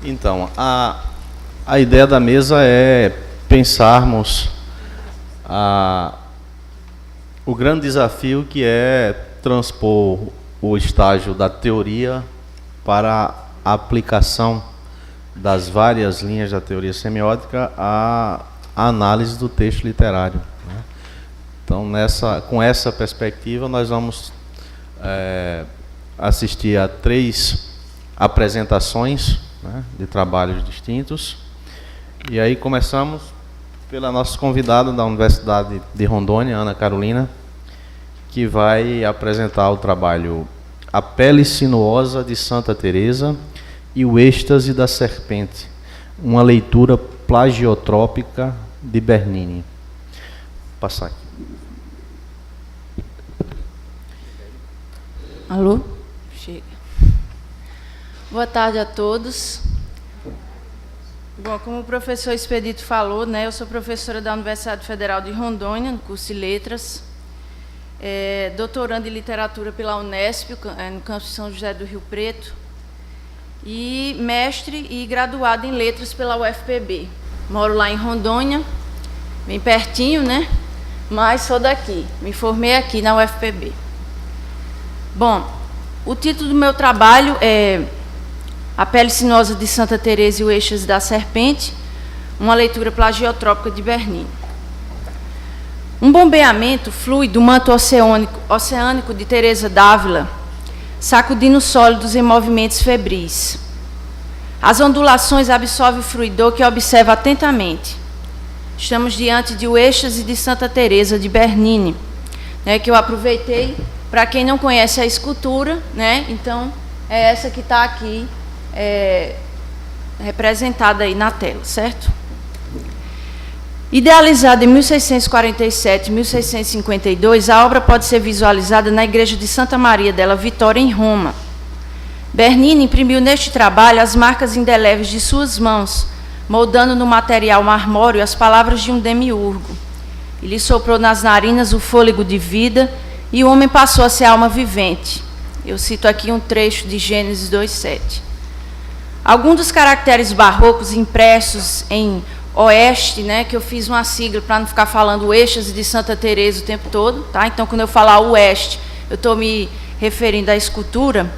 Então, a ideia da mesa é pensarmos o grande desafio que é transpor o estágio da teoria para a aplicação das várias linhas da teoria semiótica à análise do texto literário, né? Então, com essa perspectiva, nós vamos assistir a 3 apresentações, né, de trabalhos distintos. E aí começamos pela nossa convidada da Universidade de Rondônia, Ana Carolina, que vai apresentar o trabalho A Pele Sinuosa de Santa Teresa e o Êxtase da Serpente, uma leitura plagiotrópica de Bernini. Vou passar aqui. Alô? Chega. Boa tarde a todos. Bom, como o professor Expedito falou, né, eu sou professora da Universidade Federal de Rondônia, no curso de Letras, doutoranda em Literatura pela Unesp, no campus São José do Rio Preto, e mestre e graduada em Letras pela UFPB. Moro lá em Rondônia, bem pertinho, né? Mas sou daqui, me formei aqui na UFPB. Bom, o título do meu trabalho é A Pele Sinuosa de Santa Teresa e o Êxtase da Serpente, uma leitura plagiotrópica de Bernini. Um bombeamento flui do manto oceânico de Teresa d'Ávila, sacudindo sólidos em movimentos febris. As ondulações absorvem o fruidor que observa atentamente. Estamos diante de O Êxtase de Santa Teresa de Bernini, né, que eu aproveitei. Para quem não conhece a escultura, né, então é essa que está aqui representada aí na tela, certo? Idealizada em 1647 e 1652, a obra pode ser visualizada na igreja de Santa Maria della Vittoria, em Roma. Bernini imprimiu neste trabalho as marcas indeléveis de suas mãos, moldando no material marmóreo as palavras de um demiurgo. Ele soprou nas narinas o fôlego de vida e o homem passou a ser alma vivente. Eu cito aqui um trecho de Gênesis 2:7. Alguns dos caracteres barrocos impressos em Oeste, né, que eu fiz uma sigla para não ficar falando o Êxtase de Santa Teresa o tempo todo, tá? Então, quando eu falar Oeste, eu estou me referindo à escultura.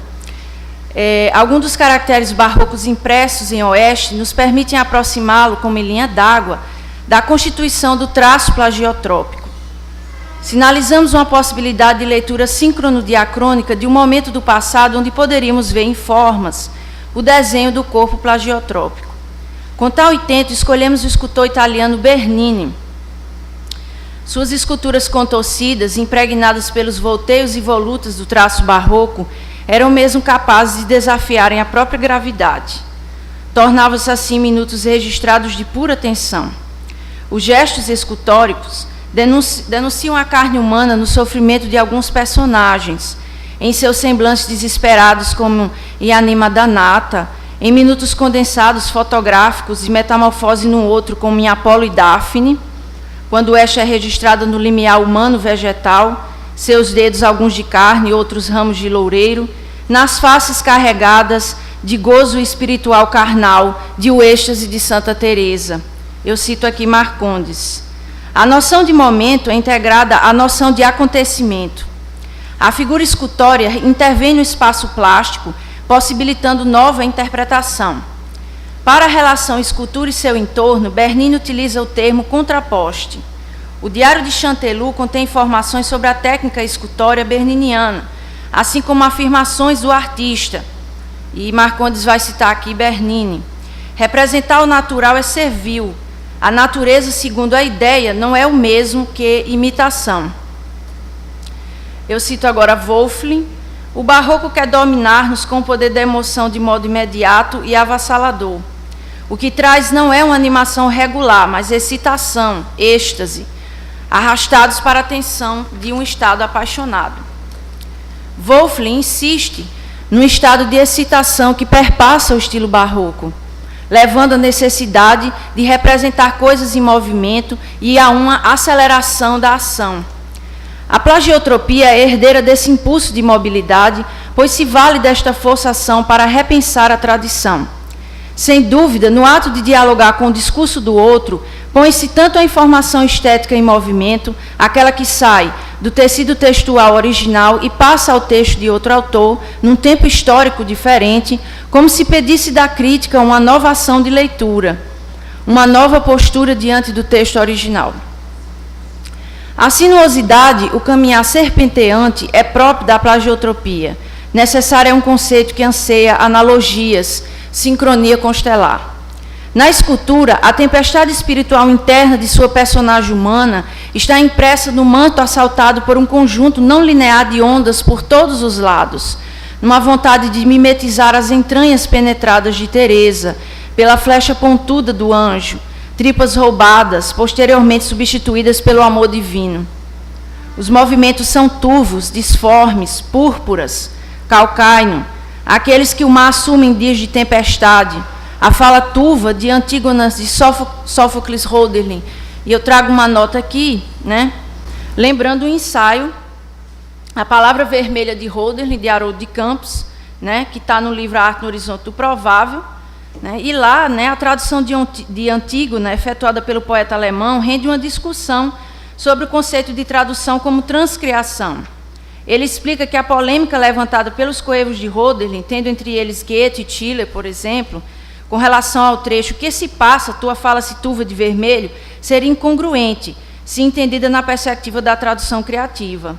Alguns dos caracteres barrocos impressos em Oeste nos permitem aproximá-lo, como em linha d'água, da constituição do traço plagiotrópico. Sinalizamos uma possibilidade de leitura síncrono-diacrônica de um momento do passado onde poderíamos ver em formas o desenho do corpo plagiotrópico. Com tal intento, escolhemos o escultor italiano Bernini. Suas esculturas contorcidas, impregnadas pelos volteios e volutas do traço barroco, eram mesmo capazes de desafiarem a própria gravidade. Tornavam-se assim minutos registrados de pura tensão. Os gestos escultóricos denunciam a carne humana no sofrimento de alguns personagens, em seus semblantes desesperados, como em Anima Danata, em minutos condensados fotográficos de metamorfose no outro, como em Apolo e Dáfne, quando esta é registrada no limiar humano-vegetal, seus dedos alguns de carne e outros ramos de loureiro, nas faces carregadas de gozo espiritual carnal de O Êxtase de Santa Teresa. Eu cito aqui Marcondes. A noção de momento é integrada à noção de acontecimento. A figura escultória intervém no espaço plástico, possibilitando nova interpretação. Para a relação escultura e seu entorno, Bernini utiliza o termo contraposte. O Diário de Chanteloup contém informações sobre a técnica escultória berniniana, assim como afirmações do artista. E Marcondes vai citar aqui Bernini. Representar o natural é servil. A natureza, segundo a ideia, não é o mesmo que imitação. Eu cito agora Wolfling. O barroco quer dominar-nos com o poder da emoção de modo imediato e avassalador. O que traz não é uma animação regular, mas excitação, êxtase, arrastados para a tensão de um estado apaixonado. Wolfling insiste num estado de excitação que perpassa o estilo barroco, levando à necessidade de representar coisas em movimento e a uma aceleração da ação. A plagiotropia é herdeira desse impulso de mobilidade, pois se vale desta forçação para repensar a tradição. Sem dúvida, no ato de dialogar com o discurso do outro, põe-se tanto a informação estética em movimento, aquela que sai do tecido textual original e passa ao texto de outro autor, num tempo histórico diferente, como se pedisse da crítica uma nova ação de leitura, uma nova postura diante do texto original. A sinuosidade, o caminhar serpenteante, é próprio da plagiotropia. Necessário é um conceito que anseia analogias, sincronia constelar. Na escultura, a tempestade espiritual interna de sua personagem humana está impressa no manto assaltado por um conjunto não linear de ondas por todos os lados, numa vontade de mimetizar as entranhas penetradas de Teresa, pela flecha pontuda do anjo, tripas roubadas, posteriormente substituídas pelo amor divino. Os movimentos são turvos, disformes, púrpuras, calcainho, aqueles que o mar assume em dias de tempestade, a fala turva de Antígonas de Sófocles Hölderlin. E eu trago uma nota aqui, né, lembrando o ensaio, a palavra vermelha de Hölderlin, de Haroldo de Campos, né, que está no livro A Arte no Horizonte do Provável, né, e lá, né, a tradução de Antígona, efetuada pelo poeta alemão, rende uma discussão sobre o conceito de tradução como transcriação. Ele explica que a polêmica levantada pelos coevos de Hölderlin, tendo entre eles Goethe e Schiller, por exemplo, com relação ao trecho "que se passa, tua fala-se turva de vermelho", seria incongruente, se entendida na perspectiva da tradução criativa.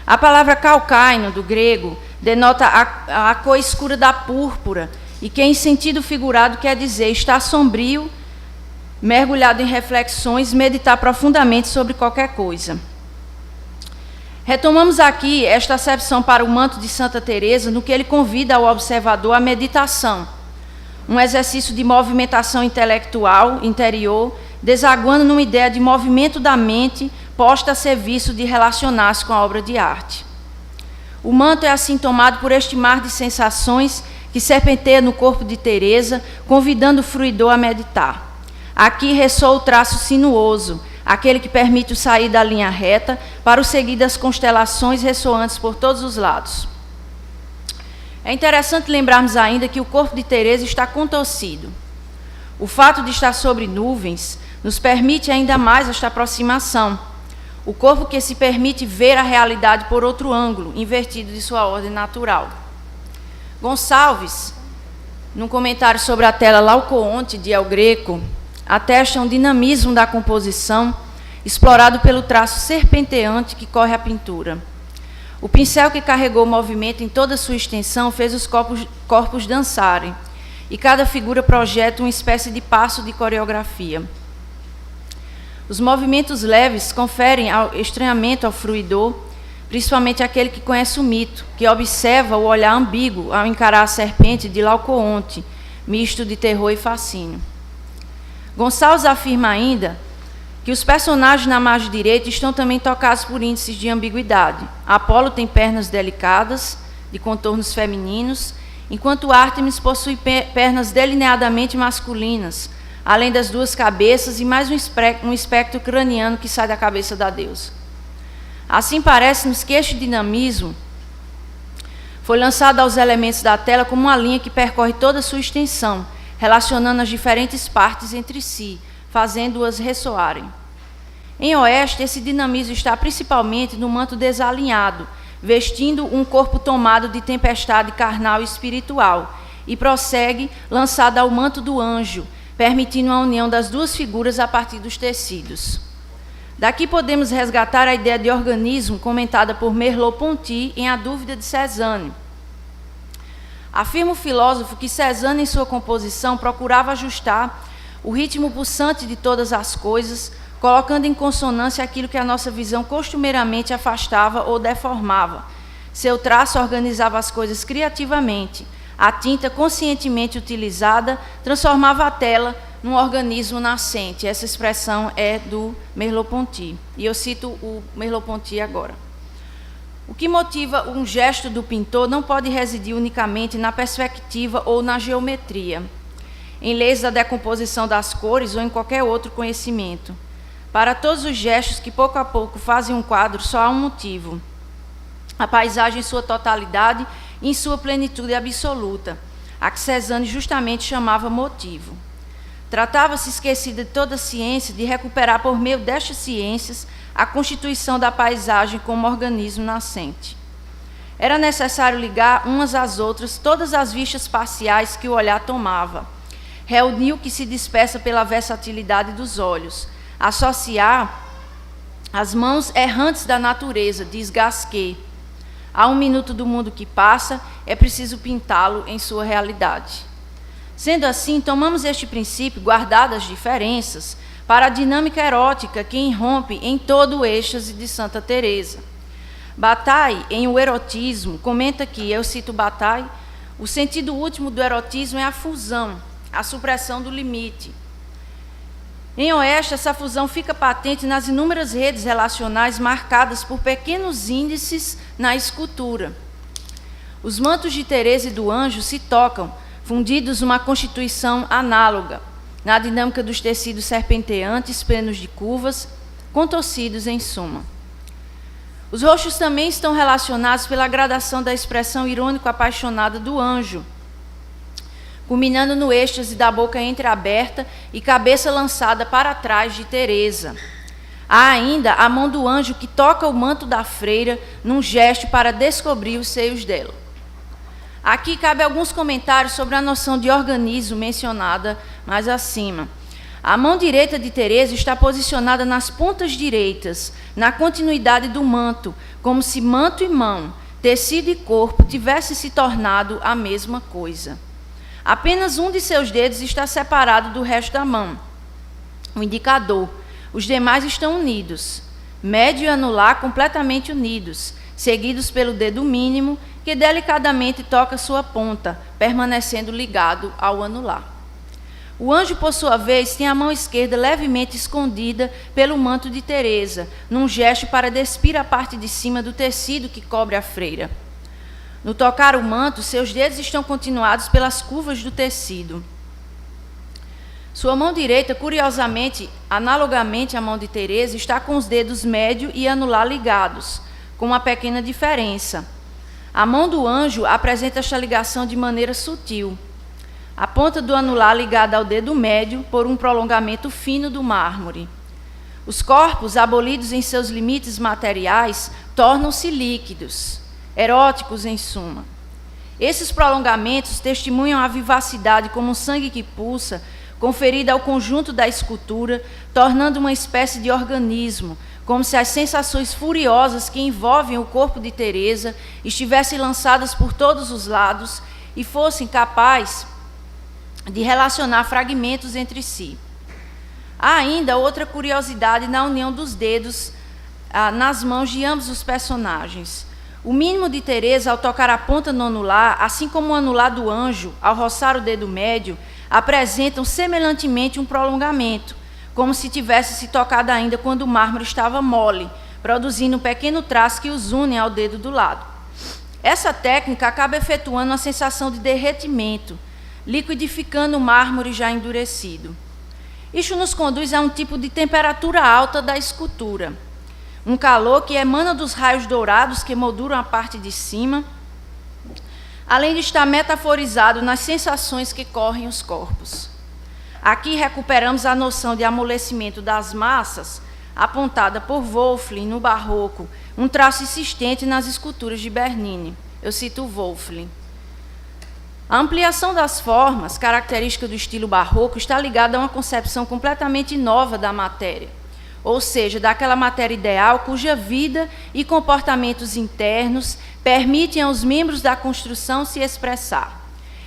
A palavra calcaino, do grego, denota a cor escura da púrpura, e que, em sentido figurado, quer dizer estar sombrio, mergulhado em reflexões, meditar profundamente sobre qualquer coisa. Retomamos aqui esta acepção para o manto de Santa Teresa, no que ele convida ao observador à meditação, um exercício de movimentação intelectual interior, desaguando numa ideia de movimento da mente posta a serviço de relacionar-se com a obra de arte. O manto é assim tomado por este mar de sensações que serpenteia no corpo de Teresa, convidando o fruidor a meditar. Aqui ressoa o traço sinuoso, aquele que permite o sair da linha reta para o seguir das constelações ressoantes por todos os lados. É interessante lembrarmos ainda que o corpo de Teresa está contorcido. O fato de estar sobre nuvens nos permite ainda mais esta aproximação. O corpo que se permite ver a realidade por outro ângulo, invertido de sua ordem natural. Gonçalves, num comentário sobre a tela Laocoonte de El Greco, atesta um dinamismo da composição explorado pelo traço serpenteante que corre a pintura. O pincel que carregou o movimento em toda sua extensão fez os corpos dançarem, e cada figura projeta uma espécie de passo de coreografia. Os movimentos leves conferem estranhamento ao fruidor, principalmente aquele que conhece o mito, que observa o olhar ambíguo ao encarar a serpente de Laocoonte, misto de terror e fascínio. Gonçalves afirma ainda que os personagens na margem direita estão também tocados por índices de ambiguidade. Apolo tem pernas delicadas, de contornos femininos, enquanto Ártemis possui pernas delineadamente masculinas, além das duas cabeças e mais um espectro craniano que sai da cabeça da deusa. Assim parece-nos que este dinamismo foi lançado aos elementos da tela como uma linha que percorre toda a sua extensão, relacionando as diferentes partes entre si, fazendo-as ressoarem. Em Oeste, esse dinamismo está principalmente no manto desalinhado, vestindo um corpo tomado de tempestade carnal e espiritual, e prossegue lançado ao manto do anjo, permitindo a união das duas figuras a partir dos tecidos. Daqui podemos resgatar a ideia de organismo comentada por Merleau-Ponty em A Dúvida de Cézanne. Afirma o filósofo que Cézanne, em sua composição, procurava ajustar o ritmo pulsante de todas as coisas, colocando em consonância aquilo que a nossa visão costumeiramente afastava ou deformava. Seu traço organizava as coisas criativamente. A tinta, conscientemente utilizada, transformava a tela num organismo nascente. Essa expressão é do Merleau-Ponty. E eu cito o Merleau-Ponty agora. O que motiva um gesto do pintor não pode residir unicamente na perspectiva ou na geometria, em leis da decomposição das cores ou em qualquer outro conhecimento. Para todos os gestos que pouco a pouco fazem um quadro, só há um motivo: a paisagem em sua totalidade e em sua plenitude absoluta. a que Cezanne justamente chamava motivo. Tratava-se, esquecida de toda a ciência, de recuperar por meio destas ciências a constituição da paisagem como organismo nascente. Era necessário ligar umas às outras todas as vistas parciais que o olhar tomava, reunir o que se dispersa pela versatilidade dos olhos, associar as mãos errantes da natureza, diz Gasquet. Há um minuto do mundo que passa, é preciso pintá-lo em sua realidade. Sendo assim, tomamos este princípio, guardadas as diferenças, para a dinâmica erótica que irrompe em todo o êxtase de Santa Teresa. Bataille, em O Erotismo, comenta que, eu cito Bataille, o sentido último do erotismo é a fusão, a supressão do limite. Em Oeste, essa fusão fica patente nas inúmeras redes relacionais marcadas por pequenos índices na escultura. Os mantos de Teresa e do Anjo se tocam, fundidos numa constituição análoga, na dinâmica dos tecidos serpenteantes, plenos de curvas, contorcidos em suma. Os rostos também estão relacionados pela gradação da expressão irônico-apaixonada do anjo, culminando no êxtase da boca entreaberta e cabeça lançada para trás de Teresa. Há ainda a mão do anjo que toca o manto da freira num gesto para descobrir os seios dela. Aqui cabe alguns comentários sobre a noção de organismo mencionada mais acima. A mão direita de Teresa está posicionada nas pontas direitas, na continuidade do manto, como se manto e mão, tecido e corpo tivessem se tornado a mesma coisa. Apenas um de seus dedos está separado do resto da mão, o indicador. Os demais estão unidos, médio e anular completamente unidos, seguidos pelo dedo mínimo, que delicadamente toca sua ponta, permanecendo ligado ao anular. O anjo, por sua vez, tem a mão esquerda levemente escondida pelo manto de Teresa, num gesto para despir a parte de cima do tecido que cobre a freira. No tocar o manto, seus dedos estão continuados pelas curvas do tecido. Sua mão direita, curiosamente, analogamente à mão de Teresa, está com os dedos médio e anular ligados, com uma pequena diferença. A mão do anjo apresenta esta ligação de maneira sutil. A ponta do anular ligada ao dedo médio por um prolongamento fino do mármore. Os corpos, abolidos em seus limites materiais, tornam-se líquidos, eróticos em suma. Esses prolongamentos testemunham a vivacidade como um sangue que pulsa, conferida ao conjunto da escultura, tornando uma espécie de organismo, como se as sensações furiosas que envolvem o corpo de Teresa estivessem lançadas por todos os lados e fossem capazes de relacionar fragmentos entre si. Há ainda outra curiosidade na união dos dedos nas mãos de ambos os personagens. O mínimo de Teresa, ao tocar a ponta no anular, assim como o anular do anjo, ao roçar o dedo médio, apresentam semelhantemente um prolongamento, como se tivesse se tocado ainda quando o mármore estava mole, produzindo um pequeno traço que os une ao dedo do lado. Essa técnica acaba efetuando uma sensação de derretimento, liquidificando o mármore já endurecido. Isto nos conduz a um tipo de temperatura alta da escultura, um calor que emana dos raios dourados que molduram a parte de cima, além de estar metaforizado nas sensações que correm os corpos. Aqui recuperamos a noção de amolecimento das massas, apontada por Wölfflin no Barroco, um traço insistente nas esculturas de Bernini. Eu cito Wölfflin. A ampliação das formas, característica do estilo barroco, está ligada a uma concepção completamente nova da matéria, ou seja, daquela matéria ideal cuja vida e comportamentos internos permitem aos membros da construção se expressar.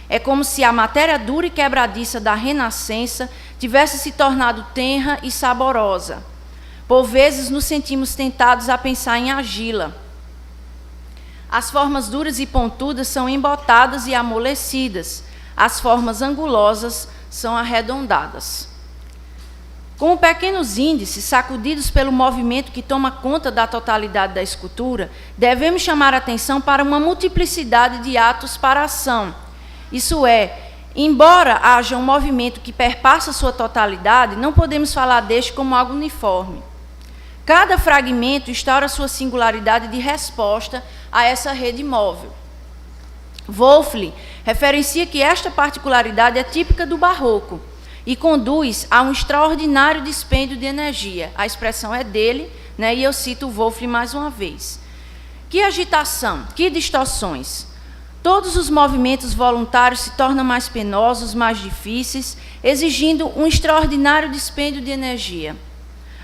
É como se a matéria dura e quebradiça da Renascença tivesse se tornado tenra e saborosa. Por vezes nos sentimos tentados a pensar em argila. As formas duras e pontudas são embotadas e amolecidas. As formas angulosas são arredondadas. Com pequenos índices, sacudidos pelo movimento que toma conta da totalidade da escultura, devemos chamar a atenção para uma multiplicidade de atos para a ação. Isso é, embora haja um movimento que perpassa sua totalidade, não podemos falar deste como algo uniforme. Cada fragmento instaura sua singularidade de resposta a essa rede móvel. Wölfflin referencia que esta particularidade é típica do barroco e conduz a um extraordinário dispêndio de energia. A expressão é dele, né, e eu cito o Wolff mais uma vez. Que agitação, que distorções. Todos os movimentos voluntários se tornam mais penosos, mais difíceis, exigindo um extraordinário dispêndio de energia.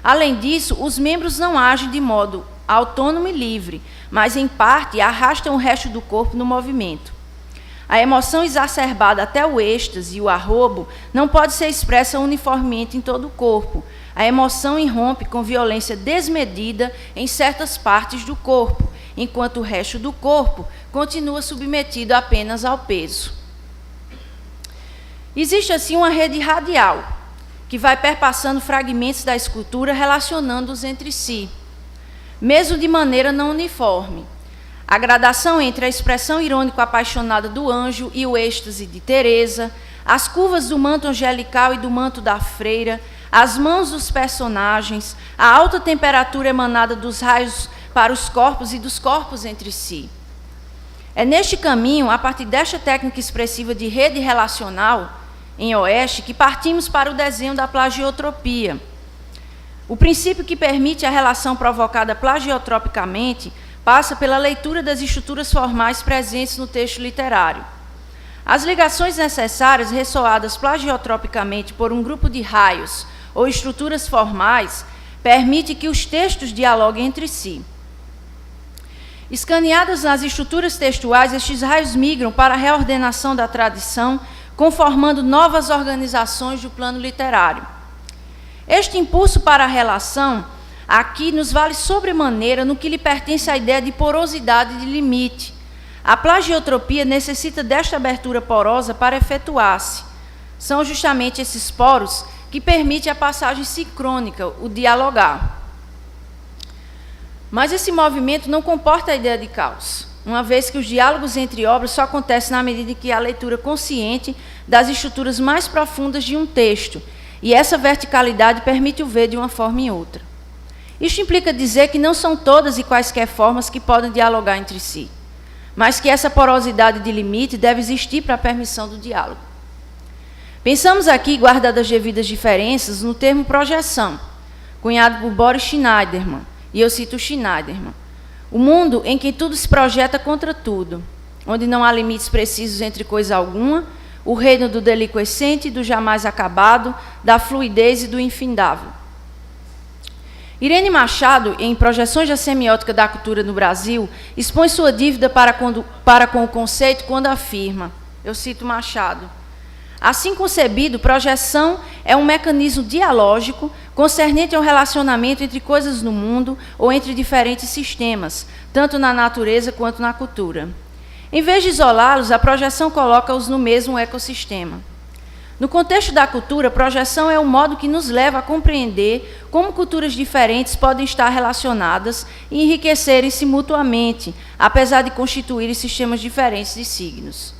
Além disso, os membros não agem de modo autônomo e livre, mas, em parte, arrastam o resto do corpo no movimento. A emoção exacerbada até o êxtase e o arrobo não pode ser expressa uniformemente em todo o corpo. A emoção irrompe com violência desmedida em certas partes do corpo, enquanto o resto do corpo continua submetido apenas ao peso. Existe, assim, uma rede radial, que vai perpassando fragmentos da escultura, relacionando-os entre si, mesmo de maneira não uniforme. A gradação entre a expressão irônico-apaixonada do anjo e o êxtase de Teresa, as curvas do manto angelical e do manto da freira, as mãos dos personagens, a alta temperatura emanada dos raios para os corpos e dos corpos entre si. É neste caminho, a partir desta técnica expressiva de rede relacional, em Oeste, que partimos para o desenho da plagiotropia. O princípio que permite a relação provocada plagiotropicamente passa pela leitura das estruturas formais presentes no texto literário. As ligações necessárias, ressoadas plagiotropicamente por um grupo de raios ou estruturas formais, permite que os textos dialoguem entre si. Escaneados nas estruturas textuais, estes raios migram para a reordenação da tradição, conformando novas organizações do plano literário. Este impulso para a relação aqui nos vale sobremaneira no que lhe pertence à ideia de porosidade de limite. A plagiotropia necessita desta abertura porosa para efetuar-se. São justamente esses poros que permitem a passagem sincrônica, o dialogar. Mas esse movimento não comporta a ideia de caos, uma vez que os diálogos entre obras só acontecem na medida em que há leitura consciente das estruturas mais profundas de um texto, e essa verticalidade permite o ver de uma forma em outra. Isto implica dizer que não são todas e quaisquer formas que podem dialogar entre si, mas que essa porosidade de limite deve existir para a permissão do diálogo. Pensamos aqui, guardadas as devidas diferenças, no termo projeção, cunhado por Boris Schneiderman, e eu cito Schneiderman. O mundo em que tudo se projeta contra tudo, onde não há limites precisos entre coisa alguma, o reino do deliquescente e do jamais acabado, da fluidez e do infindável. Irene Machado, em Projeções da Semiótica da Cultura no Brasil, expõe sua dívida para com o conceito quando afirma, eu cito Machado, assim concebido, projeção é um mecanismo dialógico concernente ao relacionamento entre coisas no mundo ou entre diferentes sistemas, tanto na natureza quanto na cultura. Em vez de isolá-los, a projeção coloca-os no mesmo ecossistema. No contexto da cultura, projeção é o modo que nos leva a compreender como culturas diferentes podem estar relacionadas e enriquecerem-se mutuamente, apesar de constituírem sistemas diferentes de signos.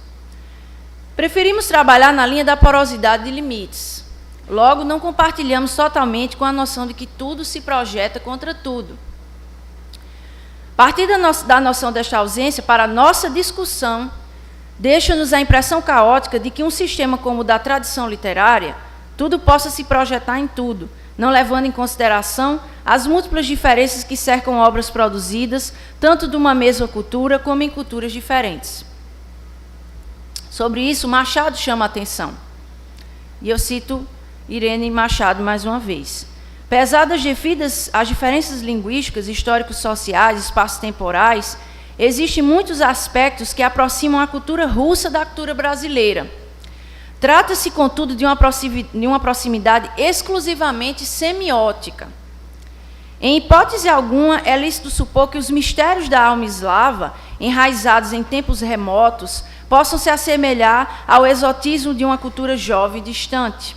Preferimos trabalhar na linha da porosidade de limites. Logo, não compartilhamos totalmente com a noção de que tudo se projeta contra tudo. Partir da noção desta ausência para a nossa discussão, deixa-nos a impressão caótica de que um sistema como o da tradição literária, tudo possa se projetar em tudo, não levando em consideração as múltiplas diferenças que cercam obras produzidas, tanto de uma mesma cultura como em culturas diferentes. Sobre isso, Machado chama a atenção. E eu cito Irene Machado mais uma vez. Pesadas as diferenças linguísticas, histórico-sociais, espaço-temporais, existem muitos aspectos que aproximam a cultura russa da cultura brasileira. Trata-se, contudo, de uma proximidade exclusivamente semiótica. Em hipótese alguma, é lícito supor que os mistérios da alma eslava, enraizados em tempos remotos, possam se assemelhar ao exotismo de uma cultura jovem e distante.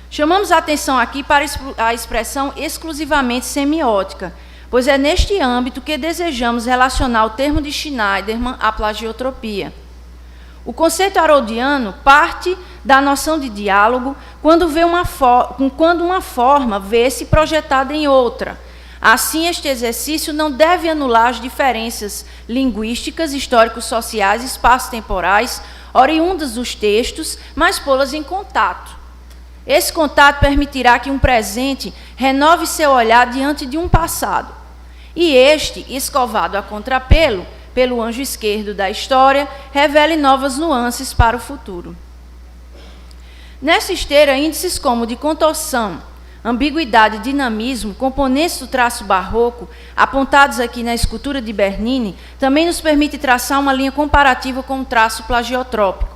Chamamos a atenção aqui para a expressão exclusivamente semiótica, pois é neste âmbito que desejamos relacionar o termo de Schneiderman à plagiotropia. O conceito haroldiano parte da noção de diálogo quando uma forma vê-se projetada em outra, Assim, este exercício não deve anular as diferenças linguísticas, histórico-sociais, espaço-temporais, oriundas dos textos, mas pô-las em contato. Esse contato permitirá que um presente renove seu olhar diante de um passado. E este, escovado a contrapelo, pelo anjo esquerdo da história, revele novas nuances para o futuro. Nessa esteira, índices como de contorção, ambiguidade e dinamismo, componentes do traço barroco, apontados aqui na escultura de Bernini, também nos permite traçar uma linha comparativa com o traço plagiotrópico.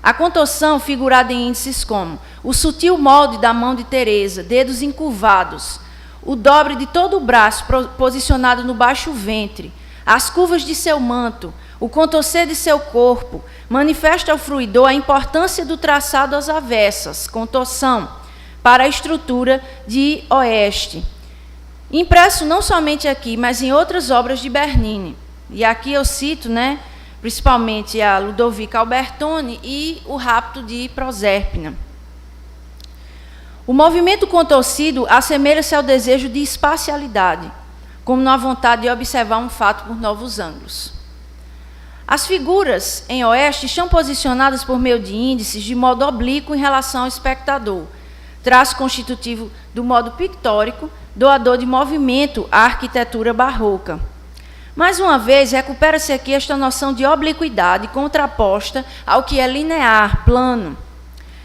A contorção, figurada em índices como o sutil molde da mão de Teresa, dedos encurvados, o dobre de todo o braço posicionado no baixo ventre, as curvas de seu manto, o contorcer de seu corpo, manifesta ao fruidor a importância do traçado às avessas, contorção, para a estrutura de Oeste. Impresso não somente aqui, mas em outras obras de Bernini. E aqui eu cito, principalmente a Ludovica Albertoni e o Rapto de Proserpina. O movimento contorcido assemelha-se ao desejo de espacialidade, como na vontade de observar um fato por novos ângulos. As figuras em Oeste estão posicionadas por meio de índices de modo oblíquo em relação ao espectador, traço constitutivo do modo pictórico, doador de movimento à arquitetura barroca. Mais uma vez, recupera-se aqui esta noção de obliquidade contraposta ao que é linear, plano.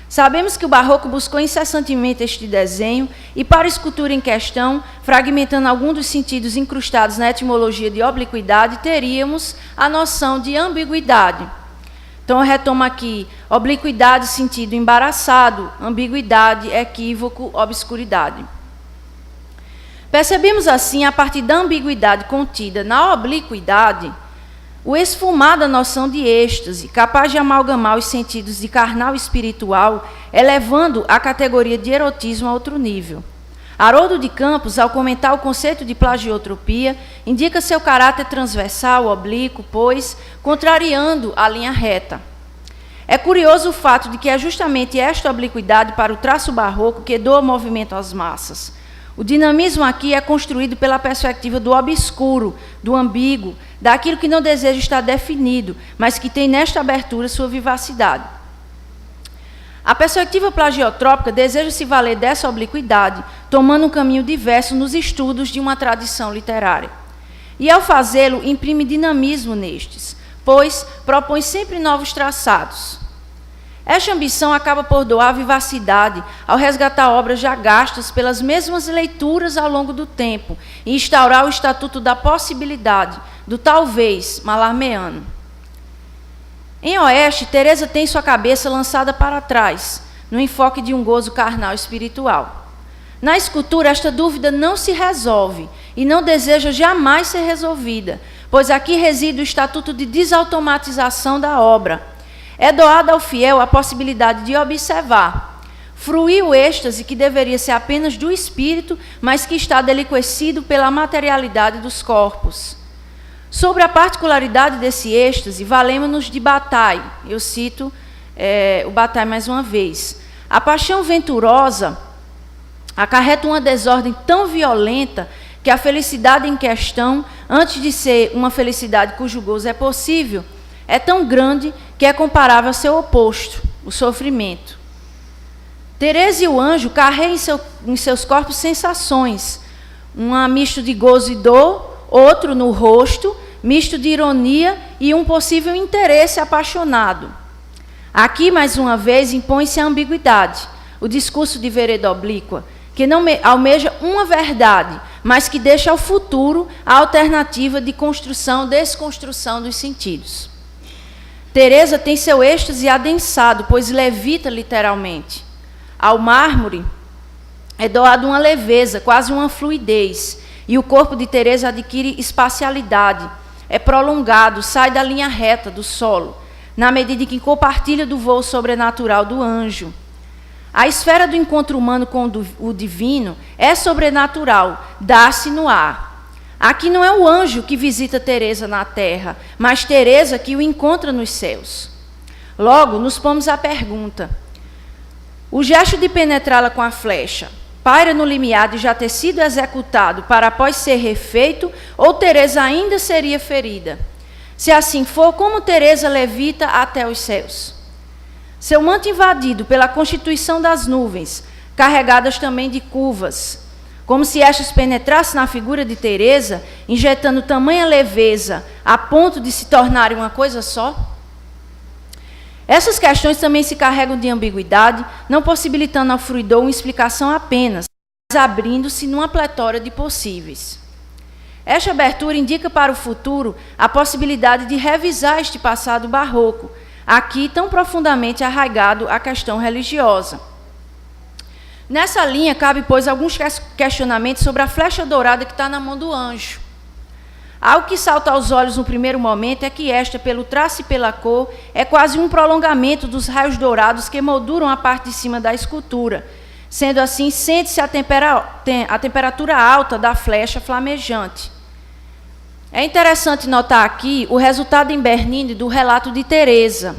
Sabemos que o barroco buscou incessantemente este desenho e, para a escultura em questão, fragmentando algum dos sentidos incrustados na etimologia de obliquidade, teríamos a noção de ambiguidade. Então, eu retomo aqui: obliquidade, sentido embaraçado; ambiguidade, equívoco, obscuridade. Percebemos assim, a partir da ambiguidade contida na obliquidade, o esfumar da noção de êxtase, capaz de amalgamar os sentidos de carnal e espiritual, elevando a categoria de erotismo a outro nível. Haroldo de Campos, ao comentar o conceito de plagiotropia, indica seu caráter transversal, oblíquo, pois, contrariando a linha reta. É curioso o fato de que é justamente esta obliquidade para o traço barroco que doa movimento às massas. O dinamismo aqui é construído pela perspectiva do obscuro, do ambíguo, daquilo que não deseja estar definido, mas que tem nesta abertura sua vivacidade. A perspectiva plagiotrópica deseja se valer dessa obliquidade, tomando um caminho diverso nos estudos de uma tradição literária. E, ao fazê-lo, imprime dinamismo nestes, pois propõe sempre novos traçados. Esta ambição acaba por doar vivacidade ao resgatar obras já gastas pelas mesmas leituras ao longo do tempo e instaurar o estatuto da possibilidade, do talvez malarmeano. Em Oeste, Teresa tem sua cabeça lançada para trás, no enfoque de um gozo carnal espiritual. Na escultura, esta dúvida não se resolve e não deseja jamais ser resolvida, pois aqui reside o estatuto de desautomatização da obra. É doada ao fiel a possibilidade de observar, fruir o êxtase que deveria ser apenas do espírito, mas que está deliquescido pela materialidade dos corpos. Sobre a particularidade desse êxtase, valemos-nos de Bataille. Eu cito o Bataille mais uma vez. A paixão venturosa acarreta uma desordem tão violenta que a felicidade em questão, antes de ser uma felicidade cujo gozo é possível, é tão grande que é comparável ao seu oposto, o sofrimento. Teresa e o anjo carregam em seus corpos sensações, um misto de gozo e dor, outro no rosto, misto de ironia e um possível interesse apaixonado. Aqui, mais uma vez, impõe-se a ambiguidade, o discurso de vereda oblíqua, que não almeja uma verdade, mas que deixa ao futuro a alternativa de construção, desconstrução dos sentidos. Teresa tem seu êxtase adensado, pois levita literalmente. Ao mármore é doado uma leveza, quase uma fluidez, e o corpo de Teresa adquire espacialidade, é prolongado, sai da linha reta do solo, na medida em que compartilha do voo sobrenatural do anjo. A esfera do encontro humano com o divino é sobrenatural, dá-se no ar. Aqui não é o anjo que visita Teresa na terra, mas Teresa que o encontra nos céus. Logo, nos pomos à pergunta: o gesto de penetrá-la com a flecha paira no limiar de já ter sido executado para após ser refeito, ou Teresa ainda seria ferida? Se assim for, como Teresa levita até os céus? Seu manto invadido pela constituição das nuvens, carregadas também de curvas, como se estas penetrassem na figura de Teresa, injetando tamanha leveza a ponto de se tornarem uma coisa só? Essas questões também se carregam de ambiguidade, não possibilitando ao fruidor uma explicação apenas, mas abrindo-se numa pletora de possíveis. Esta abertura indica para o futuro a possibilidade de revisar este passado barroco, aqui tão profundamente arraigado à questão religiosa. Nessa linha, cabe, pois, alguns questionamentos sobre a flecha dourada que está na mão do anjo. Algo que salta aos olhos no primeiro momento é que esta, pelo traço e pela cor, é quase um prolongamento dos raios dourados que molduram a parte de cima da escultura. Sendo assim, sente-se a temperatura alta da flecha flamejante. É interessante notar aqui o resultado em Bernini do relato de Teresa,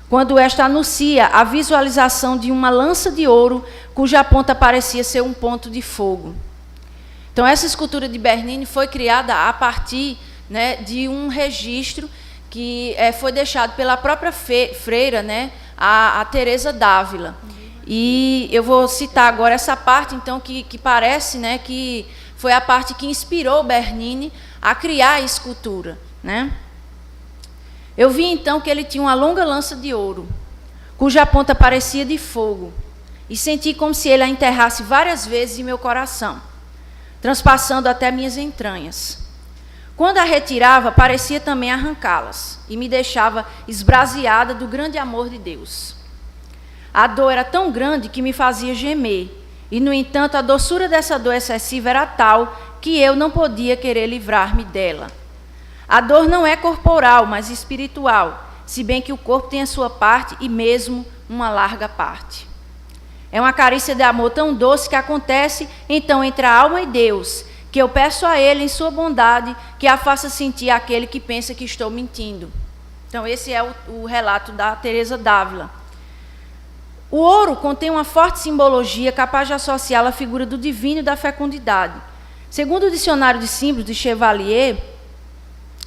quando esta anuncia a visualização de uma lança de ouro cuja ponta parecia ser um ponto de fogo. Então, essa escultura de Bernini foi criada a partir, né, de um registro que foi deixado pela própria freira, né, a Teresa d'Ávila. E eu vou citar agora essa parte, então, que parece, né, que foi a parte que inspirou Bernini a criar a escultura, né? Eu vi, então, que ele tinha uma longa lança de ouro, cuja ponta parecia de fogo, e senti como se ele a enterrasse várias vezes em meu coração, transpassando até minhas entranhas. Quando a retirava, parecia também arrancá-las, e me deixava esbraseada do grande amor de Deus. A dor era tão grande que me fazia gemer, e, no entanto, a doçura dessa dor excessiva era tal que eu não podia querer livrar-me dela. A dor não é corporal, mas espiritual, se bem que o corpo tem a sua parte e mesmo uma larga parte. É uma carícia de amor tão doce que acontece, então, entre a alma e Deus, que eu peço a Ele, em sua bondade, que a faça sentir aquele que pensa que estou mentindo. Então, esse é o relato da Teresa d'Ávila. O ouro contém uma forte simbologia capaz de associá-la à figura do divino e da fecundidade. Segundo o dicionário de símbolos de Chevalier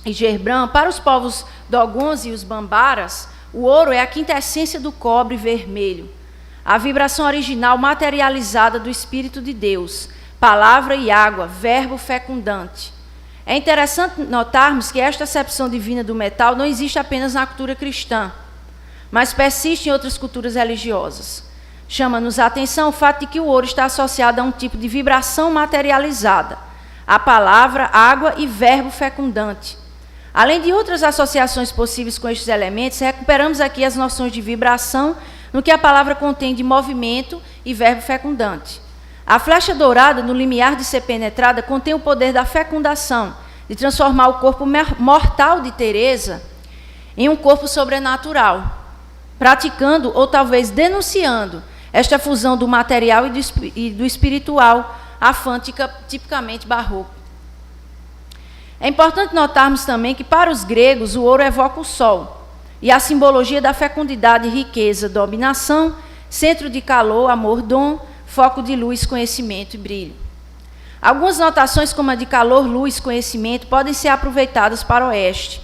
e Gerbrand, para os povos dogons e os bambaras, o ouro é a quintessência do cobre vermelho, a vibração original materializada do Espírito de Deus, palavra e água, verbo fecundante. É interessante notarmos que esta acepção divina do metal não existe apenas na cultura cristã, mas persiste em outras culturas religiosas. Chama-nos a atenção o fato de que o ouro está associado a um tipo de vibração materializada, a palavra, água e verbo fecundante. Além de outras associações possíveis com estes elementos, recuperamos aqui as noções de vibração no que a palavra contém de movimento e verbo fecundante. A flecha dourada, no limiar de ser penetrada, contém o poder da fecundação, de transformar o corpo mortal de Teresa em um corpo sobrenatural, praticando ou talvez denunciando esta fusão do material e do espiritual, afântica, tipicamente barroco. É importante notarmos também que, para os gregos, o ouro evoca o sol, e a simbologia da fecundidade, riqueza, dominação, centro de calor, amor, dom, foco de luz, conhecimento e brilho. Algumas notações, como a de calor, luz, conhecimento, podem ser aproveitadas para o oeste.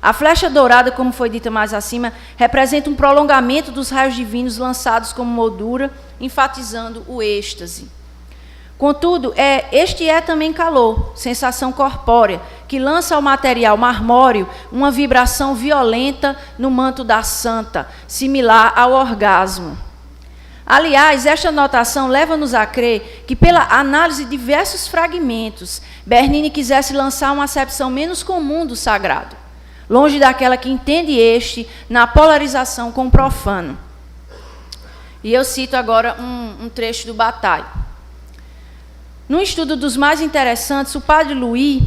A flecha dourada, como foi dita mais acima, representa um prolongamento dos raios divinos lançados como moldura, enfatizando o êxtase. Contudo, este é também calor, sensação corpórea, que lança ao material marmóreo uma vibração violenta no manto da santa, similar ao orgasmo. Aliás, esta notação leva-nos a crer que, pela análise de diversos fragmentos, Bernini quisesse lançar uma acepção menos comum do sagrado, longe daquela que entende este na polarização com o profano. E eu cito agora um trecho do Bataille. Num estudo dos mais interessantes, o padre Louis,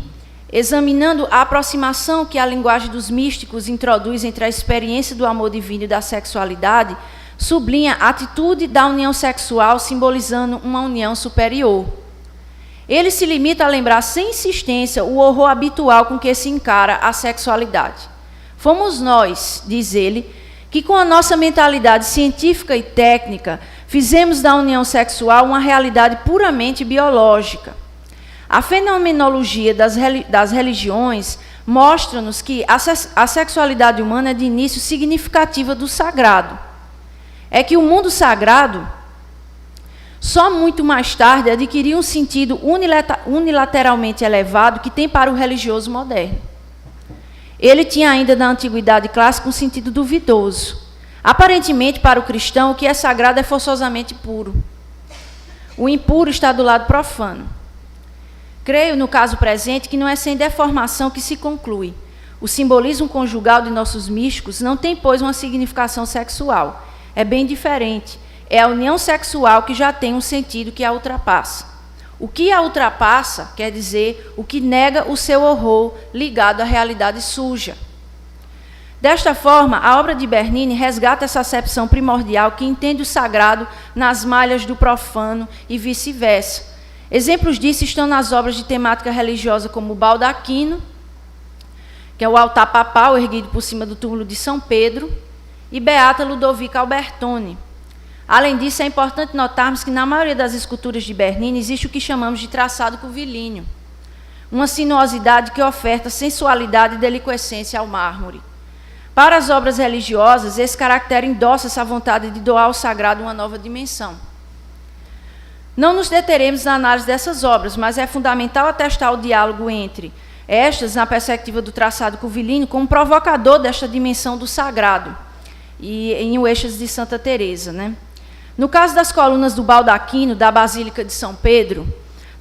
examinando a aproximação que a linguagem dos místicos introduz entre a experiência do amor divino e da sexualidade, sublinha a atitude da união sexual simbolizando uma união superior. Ele se limita a lembrar sem insistência o horror habitual com que se encara a sexualidade. Fomos nós, diz ele, que com a nossa mentalidade científica e técnica Fizemos da união sexual uma realidade puramente biológica. A fenomenologia das religiões mostra-nos que a sexualidade humana é de início significativa do sagrado. É que o mundo sagrado, só muito mais tarde, adquiriu um sentido unilateralmente elevado que tem para o religioso moderno. Ele tinha ainda na antiguidade clássica um sentido duvidoso. Aparentemente, para o cristão, o que é sagrado é forçosamente puro. O impuro está do lado profano. Creio, no caso presente, que não é sem deformação que se conclui. O simbolismo conjugal de nossos místicos não tem, pois, uma significação sexual. É bem diferente. É a união sexual que já tem um sentido que a ultrapassa. O que a ultrapassa quer dizer o que nega o seu horror ligado à realidade suja. Desta forma, a obra de Bernini resgata essa acepção primordial que entende o sagrado nas malhas do profano e vice-versa. Exemplos disso estão nas obras de temática religiosa como o Baldaquino, que é o altar papal erguido por cima do túmulo de São Pedro, e Beata Ludovica Albertoni. Além disso, é importante notarmos que na maioria das esculturas de Bernini existe o que chamamos de traçado curvilíneo, uma sinuosidade que oferta sensualidade e deliquescência ao mármore. Para as obras religiosas, esse caractere endossa essa vontade de doar ao sagrado uma nova dimensão. Não nos deteremos na análise dessas obras, mas é fundamental atestar o diálogo entre estas, na perspectiva do traçado curvilíneo, como provocador desta dimensão do sagrado, e em O Eixas de Santa Teresa, né? No caso das colunas do baldaquino da Basílica de São Pedro,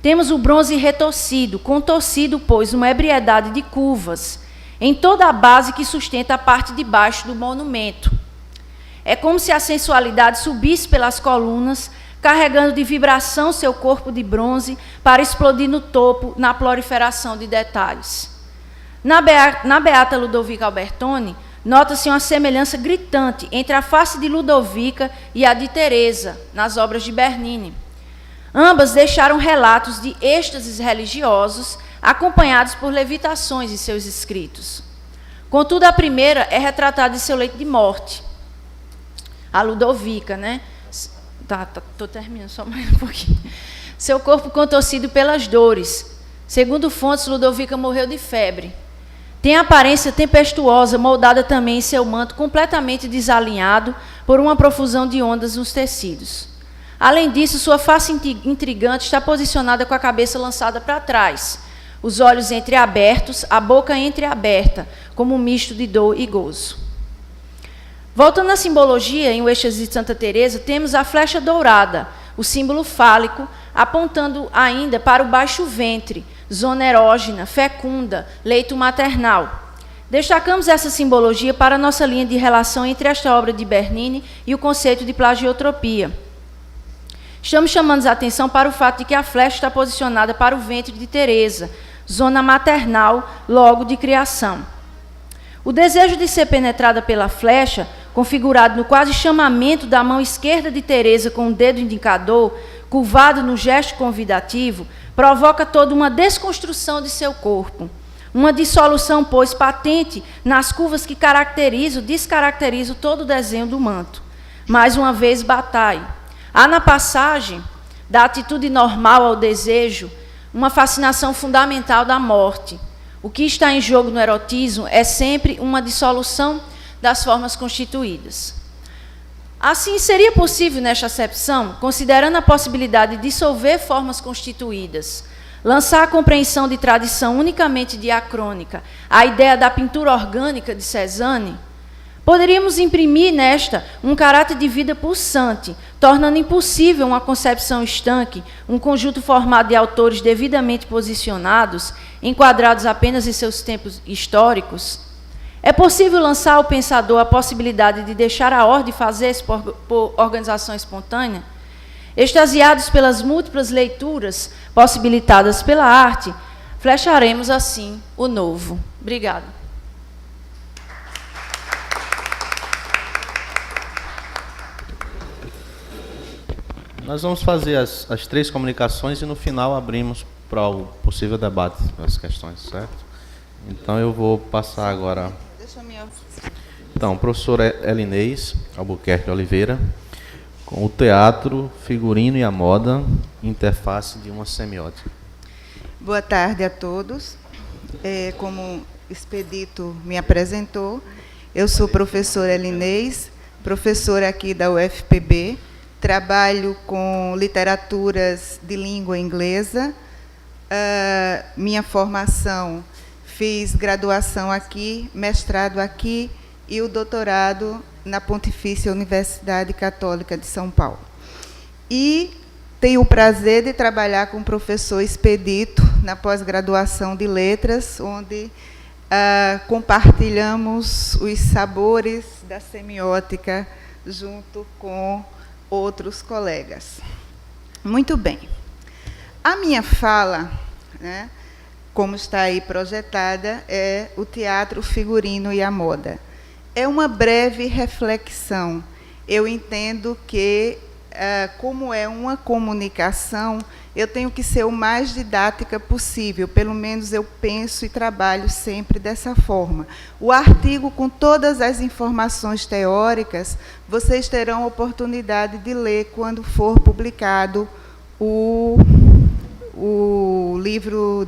temos o bronze retorcido, contorcido, pois, uma ebriedade de curvas, em toda a base que sustenta a parte de baixo do monumento. É como se a sensualidade subisse pelas colunas, carregando de vibração seu corpo de bronze para explodir no topo, na proliferação de detalhes. Na Beata Ludovica Albertoni, nota-se uma semelhança gritante entre a face de Ludovica e a de Teresa, nas obras de Bernini. Ambas deixaram relatos de êxtases religiosos, acompanhados por levitações em seus escritos. Contudo, a primeira é retratada em seu leito de morte. A Ludovica, né? Estou terminando só mais um pouquinho. Seu corpo contorcido pelas dores. Segundo fontes, Ludovica morreu de febre. Tem aparência tempestuosa, moldada também em seu manto completamente desalinhado por uma profusão de ondas nos tecidos. Além disso, sua face intrigante está posicionada com a cabeça lançada para trás, os olhos entreabertos, a boca entreaberta, como um misto de dor e gozo. Voltando à simbologia, em O Eixas de Santa Teresa, temos a flecha dourada, o símbolo fálico, apontando ainda para o baixo ventre, zona erógena, fecunda, leito maternal. Destacamos essa simbologia para a nossa linha de relação entre esta obra de Bernini e o conceito de plagiotropia. Estamos chamando a atenção para o fato de que a flecha está posicionada para o ventre de Teresa, zona maternal, logo de criação. O desejo de ser penetrada pela flecha, configurado no quase chamamento da mão esquerda de Teresa com o dedo indicador, curvado no gesto convidativo, provoca toda uma desconstrução de seu corpo. Uma dissolução, pois, patente nas curvas que descaracterizam todo o desenho do manto. Mais uma vez, Bataille. Há na passagem da atitude normal ao desejo uma fascinação fundamental da morte. O que está em jogo no erotismo é sempre uma dissolução das formas constituídas. Assim, seria possível, nesta acepção, considerando a possibilidade de dissolver formas constituídas, lançar a compreensão de tradição unicamente diacrônica, a ideia da pintura orgânica de Cézanne? Poderíamos imprimir nesta um caráter de vida pulsante, tornando impossível uma concepção estanque, um conjunto formado de autores devidamente posicionados, enquadrados apenas em seus tempos históricos? É possível lançar ao pensador a possibilidade de deixar a ordem fazer-se por organização espontânea? Extasiados pelas múltiplas leituras possibilitadas pela arte, flecharemos assim o novo. Obrigada. Nós vamos fazer as três comunicações e no final abrimos para o possível debate das questões, certo? Então eu vou passar agora. Então, professora Elinês Albuquerque Oliveira, com o teatro, figurino e a moda, interface de uma semiótica. Boa tarde a todos. Como Expedito me apresentou, eu sou professora Elinês, professora aqui da UFPB, trabalho com literaturas de língua inglesa. Minha formação, fiz graduação aqui, mestrado aqui e o doutorado na Pontifícia Universidade Católica de São Paulo. E tenho o prazer de trabalhar com o professor Expedito na pós-graduação de Letras, onde compartilhamos os sabores da semiótica junto com outros colegas. Muito bem. A minha fala, né, como está aí projetada, é o teatro, o figurino e a moda. É uma breve reflexão. Eu entendo que, como é uma comunicação, eu tenho que ser o mais didática possível, pelo menos eu penso e trabalho sempre dessa forma. O artigo, com todas as informações teóricas, vocês terão oportunidade de ler quando for publicado o livro,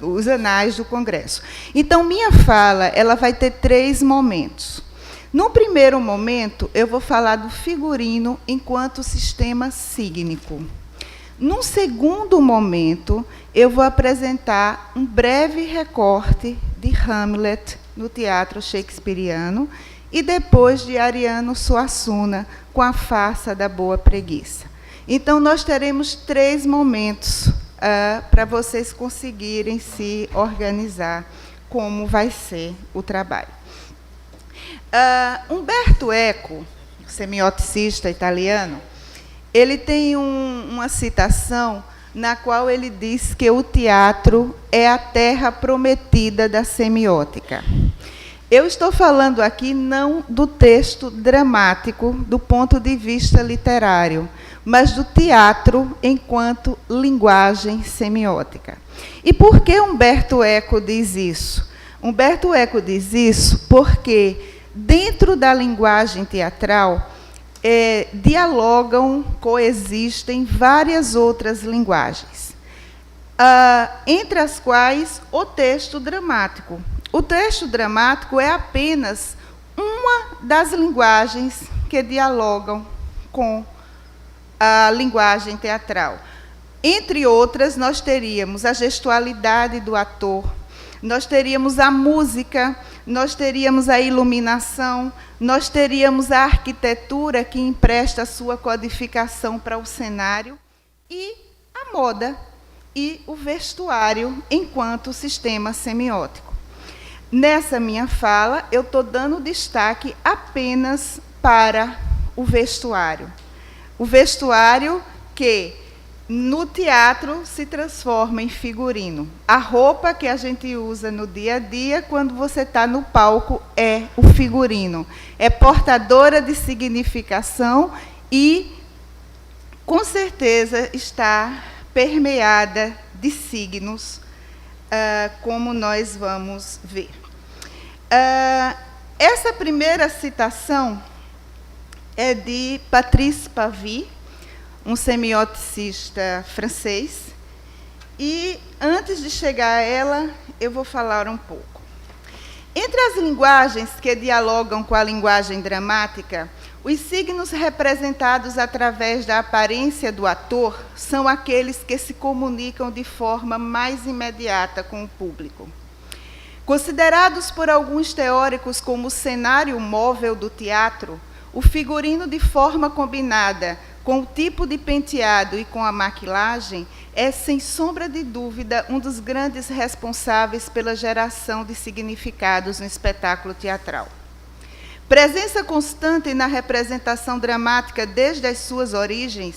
os anais do Congresso. Então, minha fala ela vai ter 3 momentos. No primeiro momento, eu vou falar do figurino enquanto sistema sígnico. Num segundo momento, eu vou apresentar um breve recorte de Hamlet no teatro shakespeariano e depois de Ariano Suassuna com a farsa da Boa Preguiça. Então, nós teremos 3 momentos para vocês conseguirem se organizar como vai ser o trabalho. Umberto Eco, semioticista italiano, ele tem uma citação na qual ele diz que o teatro é a terra prometida da semiótica. Eu estou falando aqui não do texto dramático do ponto de vista literário, mas do teatro enquanto linguagem semiótica. E por que Umberto Eco diz isso? Umberto Eco diz isso porque, dentro da linguagem teatral, dialogam, coexistem várias outras linguagens, entre as quais o texto dramático. O texto dramático é apenas uma das linguagens que dialogam com a linguagem teatral. Entre outras, nós teríamos a gestualidade do ator, nós teríamos a música, nós teríamos a iluminação, nós teríamos a arquitetura que empresta a sua codificação para o cenário e a moda e o vestuário enquanto sistema semiótico. Nessa minha fala, eu estou dando destaque apenas para o vestuário. O vestuário que, no teatro, se transforma em figurino. A roupa que a gente usa no dia a dia, quando você está no palco, é o figurino. É portadora de significação e, com certeza, está permeada de signos, como nós vamos ver. Essa primeira citação é de Patrice Pavie, um semioticista francês, e, antes de chegar a ela, eu vou falar um pouco. Entre as linguagens que dialogam com a linguagem dramática, os signos representados através da aparência do ator são aqueles que se comunicam de forma mais imediata com o público. Considerados por alguns teóricos como o cenário móvel do teatro, o figurino de forma combinada com o tipo de penteado e com a maquilagem é, sem sombra de dúvida, um dos grandes responsáveis pela geração de significados no espetáculo teatral. Presença constante na representação dramática desde as suas origens,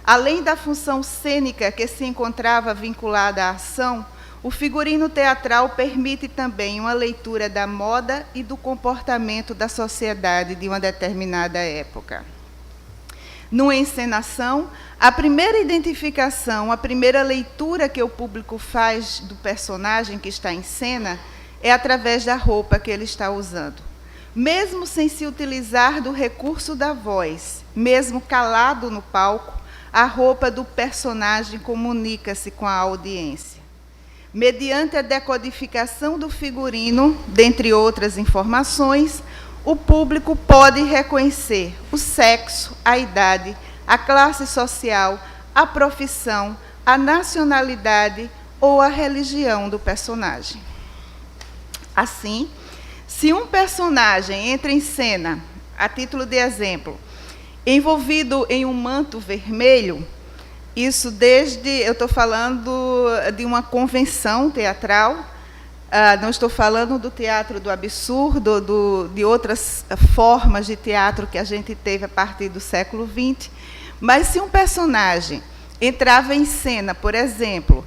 além da função cênica que se encontrava vinculada à ação, o figurino teatral permite também uma leitura da moda e do comportamento da sociedade de uma determinada época. Numa encenação, a primeira identificação, a primeira leitura que o público faz do personagem que está em cena é através da roupa que ele está usando. mesmo sem se utilizar do recurso da voz, mesmo calado no palco, a roupa do personagem comunica-se com a audiência. Mediante a decodificação do figurino, dentre outras informações, o público pode reconhecer o sexo, a idade, a classe social, a profissão, a nacionalidade ou a religião do personagem. Assim, se um personagem entra em cena, a título de exemplo, envolvido em um manto vermelho, isso eu estou falando de uma convenção teatral, não estou falando do teatro do absurdo, de outras formas de teatro que a gente teve a partir do século XX, mas se um personagem entrava em cena, por exemplo,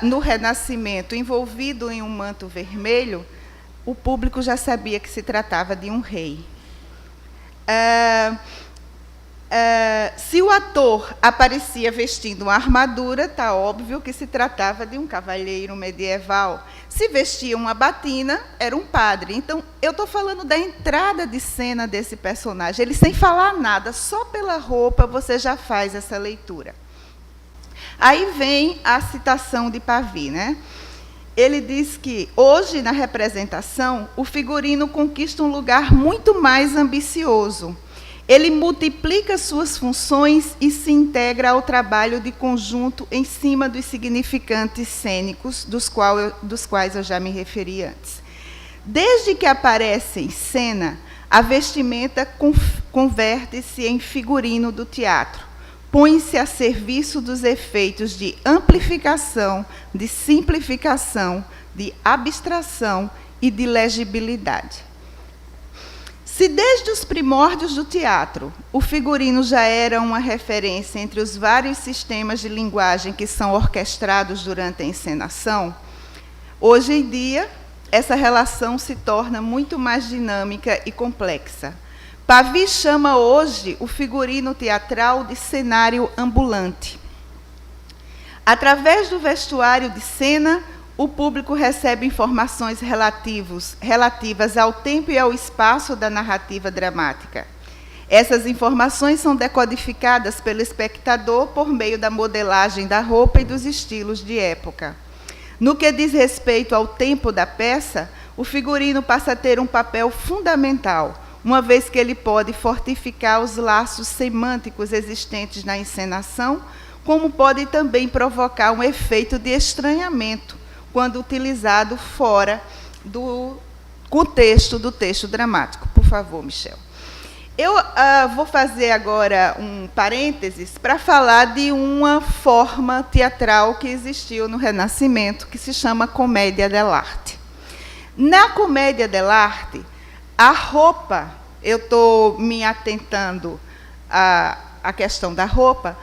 no Renascimento, envolvido em um manto vermelho, o público já sabia que se tratava de um rei. Se o ator aparecia vestindo uma armadura, está óbvio que se tratava de um cavalheiro medieval. Se vestia uma batina, era um padre. Então, eu estou falando da entrada de cena desse personagem. Ele, sem falar nada, só pela roupa, você já faz essa leitura. Aí vem a citação de Pavy, né? Ele diz que, hoje, na representação, o figurino conquista um lugar muito mais ambicioso. Ele multiplica suas funções e se integra ao trabalho de conjunto em cima dos significantes cênicos, dos quais eu já me referi antes. Desde que aparece em cena, a vestimenta converte-se em figurino do teatro. Põe-se a serviço dos efeitos de amplificação, de simplificação, de abstração e de legibilidade. Se desde os primórdios do teatro, o figurino já era uma referência entre os vários sistemas de linguagem que são orquestrados durante a encenação, hoje em dia, essa relação se torna muito mais dinâmica e complexa. Pavy chama hoje o figurino teatral de cenário ambulante. Através do vestuário de cena, o público recebe informações relativas ao tempo e ao espaço da narrativa dramática. Essas informações são decodificadas pelo espectador por meio da modelagem da roupa e dos estilos de época. No que diz respeito ao tempo da peça, o figurino passa a ter um papel fundamental, uma vez que ele pode fortificar os laços semânticos existentes na encenação, como pode também provocar um efeito de estranhamento, quando utilizado fora do contexto do texto dramático. Por favor, Michel. Eu vou fazer agora um parênteses para falar de uma forma teatral que existiu no Renascimento, que se chama comédia dell'arte. Na comédia dell'arte, a roupa, eu estou me atentando à questão da roupa,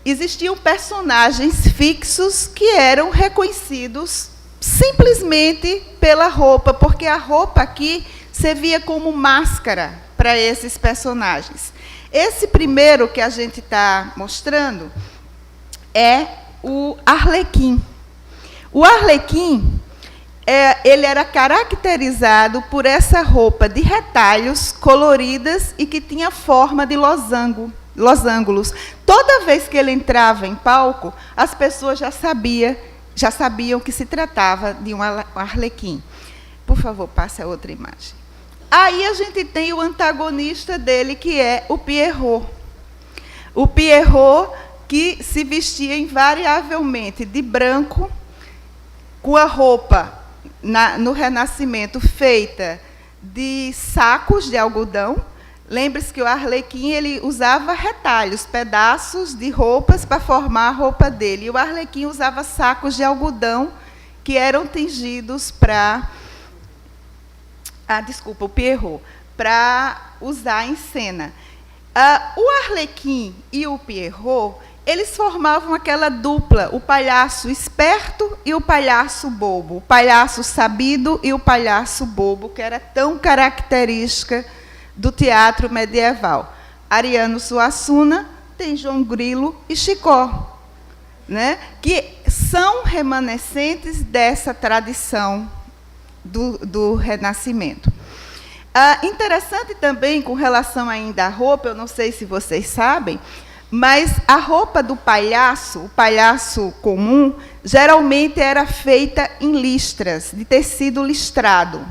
existiam personagens fixos que eram reconhecidos simplesmente pela roupa, porque a roupa aqui servia como máscara para esses personagens. Esse primeiro que a gente está mostrando é o Arlequim. O Arlequim, ele era caracterizado por essa roupa de retalhos coloridas e que tinha forma de losângulos. Toda vez que ele entrava em palco, as pessoas já sabiam que se tratava de um Arlequim. Por favor, passe a outra imagem. Aí a gente tem o antagonista dele, que é o Pierrot. O Pierrot, que se vestia invariavelmente de branco, com a roupa, no Renascimento, feita de sacos de algodão. Lembre-se que o Arlequim ele usava retalhos, pedaços de roupas para formar a roupa dele. E o Arlequim usava sacos de algodão que eram tingidos para... o Pierrot, para usar em cena. O Arlequim e o Pierrot, eles formavam aquela dupla, o palhaço esperto e o palhaço bobo, o palhaço sabido e o palhaço bobo, que era tão característica do teatro medieval. Ariano Suassuna tem João Grilo e Chicó, né, que são remanescentes dessa tradição do Renascimento. Interessante também, com relação ainda à roupa, eu não sei se vocês sabem, mas a roupa do palhaço, o palhaço comum, geralmente era feita em listras, de tecido listrado.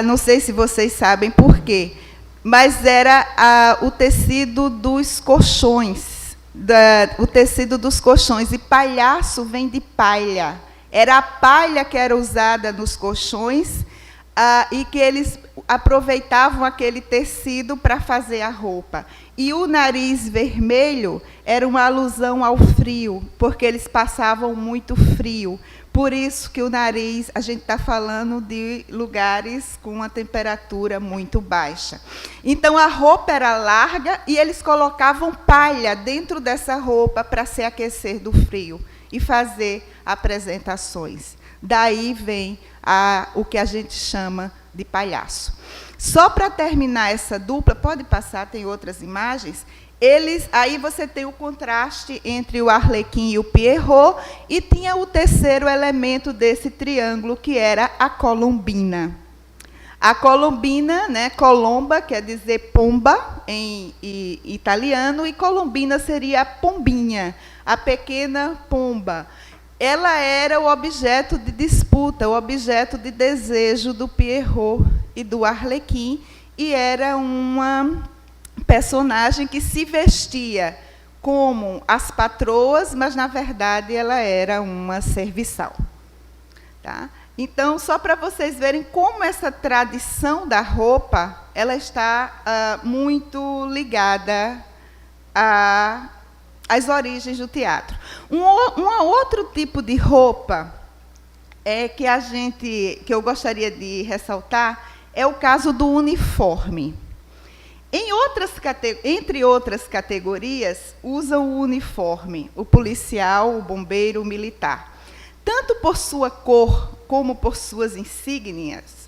Não sei se vocês sabem por quê, mas era o tecido dos colchões, o tecido dos colchões, e palhaço vem de palha. Era a palha que era usada nos colchões, e que eles aproveitavam aquele tecido para fazer a roupa. E o nariz vermelho era uma alusão ao frio, porque eles passavam muito frio. Por isso que o nariz, a gente está falando de lugares com uma temperatura muito baixa. Então, a roupa era larga e eles colocavam palha dentro dessa roupa para se aquecer do frio e fazer apresentações. Daí vem o que a gente chama de palhaço. Só para terminar essa dupla, pode passar, tem outras imagens. Aí você tem o contraste entre o Arlequim e o Pierrot, e tinha o terceiro elemento desse triângulo, que era a colombina. A colombina, né, colomba, quer dizer pomba em italiano, e colombina seria a pombinha, a pequena pomba. Ela era o objeto de disputa, o objeto de desejo do Pierrot e do Arlequim, e era uma personagem que se vestia como as patroas, mas, na verdade, ela era uma serviçal. Tá? Então, só para vocês verem como essa tradição da roupa ela está muito ligada às origens do teatro. Um outro tipo de roupa que eu gostaria de ressaltar é o caso do uniforme. Entre outras categorias, usam o uniforme, o policial, o bombeiro, o militar. Tanto por sua cor, como por suas insígnias,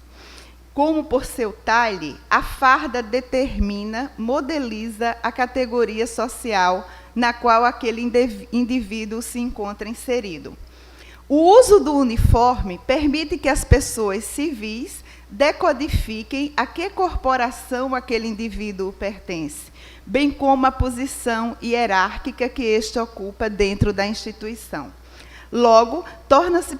como por seu talhe, a farda determina, modeliza a categoria social na qual aquele indivíduo se encontra inserido. O uso do uniforme permite que as pessoas civis decodifiquem a que corporação aquele indivíduo pertence, bem como a posição hierárquica que este ocupa dentro da instituição. Logo, torna-se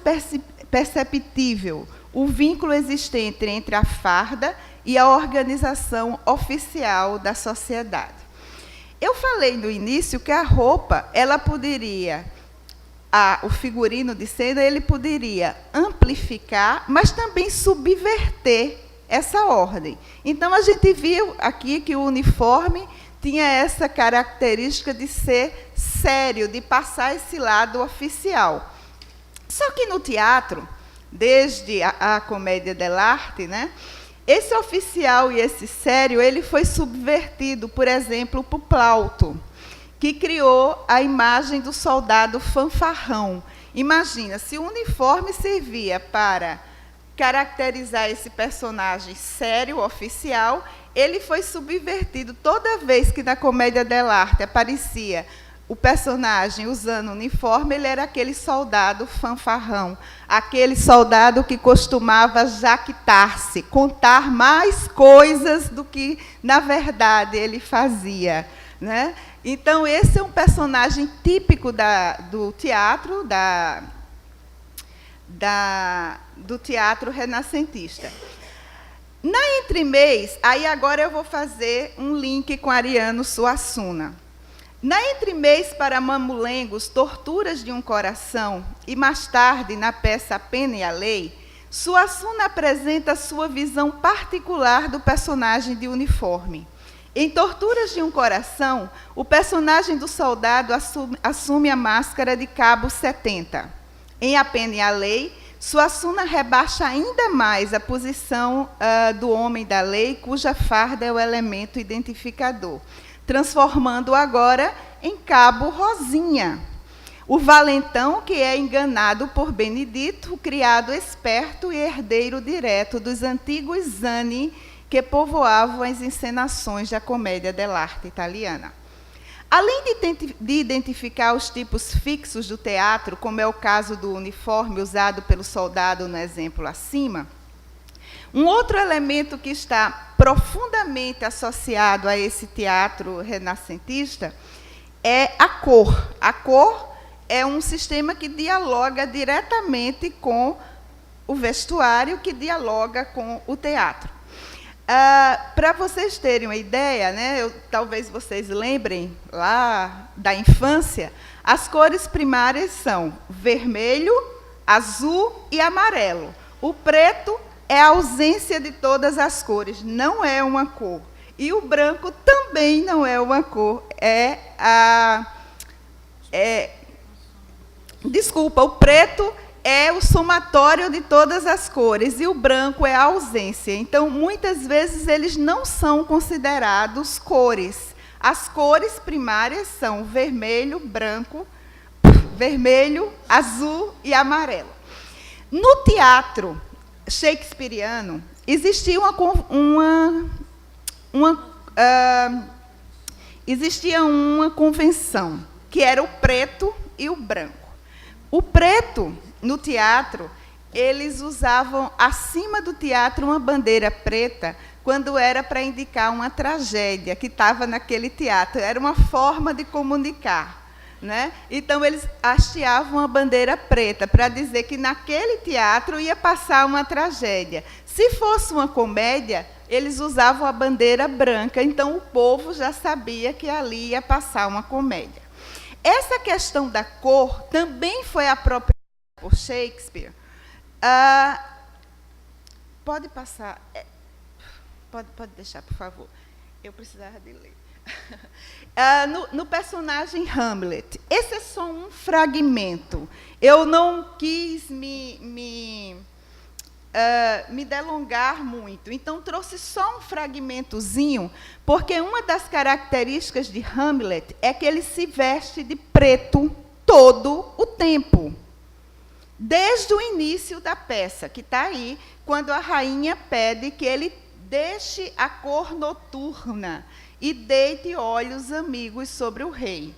perceptível o vínculo existente entre a farda e a organização oficial da sociedade. Eu falei no início que a roupa, ela poderia, o figurino de cena, ele poderia amplificar, mas também subverter essa ordem. Então, a gente viu aqui que o uniforme tinha essa característica de ser sério, de passar esse lado oficial. Só que no teatro, desde a comédia dell'arte, né, esse oficial e esse sério, ele foi subvertido, por exemplo, por Plauto, que criou a imagem do soldado fanfarrão. Imagina, se o uniforme servia para caracterizar esse personagem sério, oficial, ele foi subvertido. Toda vez que na comédia dell'arte aparecia o personagem usando uniforme, ele era aquele soldado fanfarrão, aquele soldado que costumava jactar-se, contar mais coisas do que, na verdade, ele fazia, né? Então, esse é um personagem típico do teatro, do teatro renascentista. Na entremês, aí agora eu vou fazer um link com Ariano Suassuna. Na entremês para Mamulengos, Torturas de um Coração, e mais tarde na peça A Pena e a Lei, Suassuna apresenta sua visão particular do personagem de uniforme. Em Torturas de um Coração, o personagem do soldado assume a máscara de Cabo 70. Em A Pena e a Lei, Suassuna rebaixa ainda mais a posição do homem da lei, cuja farda é o elemento identificador, transformando-o agora em Cabo Rosinha, o valentão que é enganado por Benedito, o criado esperto e herdeiro direto dos antigos Zani, que povoavam as encenações da comédia dell'arte italiana. Além de identificar os tipos fixos do teatro, como é o caso do uniforme usado pelo soldado no exemplo acima, Um outro elemento que está profundamente associado a esse teatro renascentista é a cor. A cor é um sistema que dialoga diretamente com o vestuário, que dialoga com o teatro. Para vocês terem uma ideia, né, talvez vocês lembrem lá da infância, as cores primárias são vermelho, azul e amarelo. O preto é a ausência de todas as cores, não é uma cor. E o branco também não é uma cor, desculpa, o preto é o somatório de todas as cores, e o branco é a ausência. Então, muitas vezes, eles não são considerados cores. As cores primárias são vermelho, branco, vermelho, azul e amarelo. No teatro shakespeariano, existia existia uma convenção, que era o preto e o branco. O preto, no teatro, eles usavam, acima do teatro, uma bandeira preta, quando era para indicar uma tragédia que estava naquele teatro. Era uma forma de comunicar, né? Então, eles hasteavam a bandeira preta para dizer que naquele teatro ia passar uma tragédia. Se fosse uma comédia, eles usavam a bandeira branca, então o povo já sabia que ali ia passar uma comédia. Essa questão da cor também foi apropriada por Shakespeare. Pode passar. Pode deixar, por favor. Eu precisava de ler. No personagem Hamlet. Esse é só um fragmento. Eu não quis me delongar muito. Então, trouxe só um fragmentozinho, porque uma das características de Hamlet é que ele se veste de preto todo o tempo. Desde o início da peça, que está aí, quando a rainha pede que ele deixe a cor noturna e deite olhos amigos sobre o rei.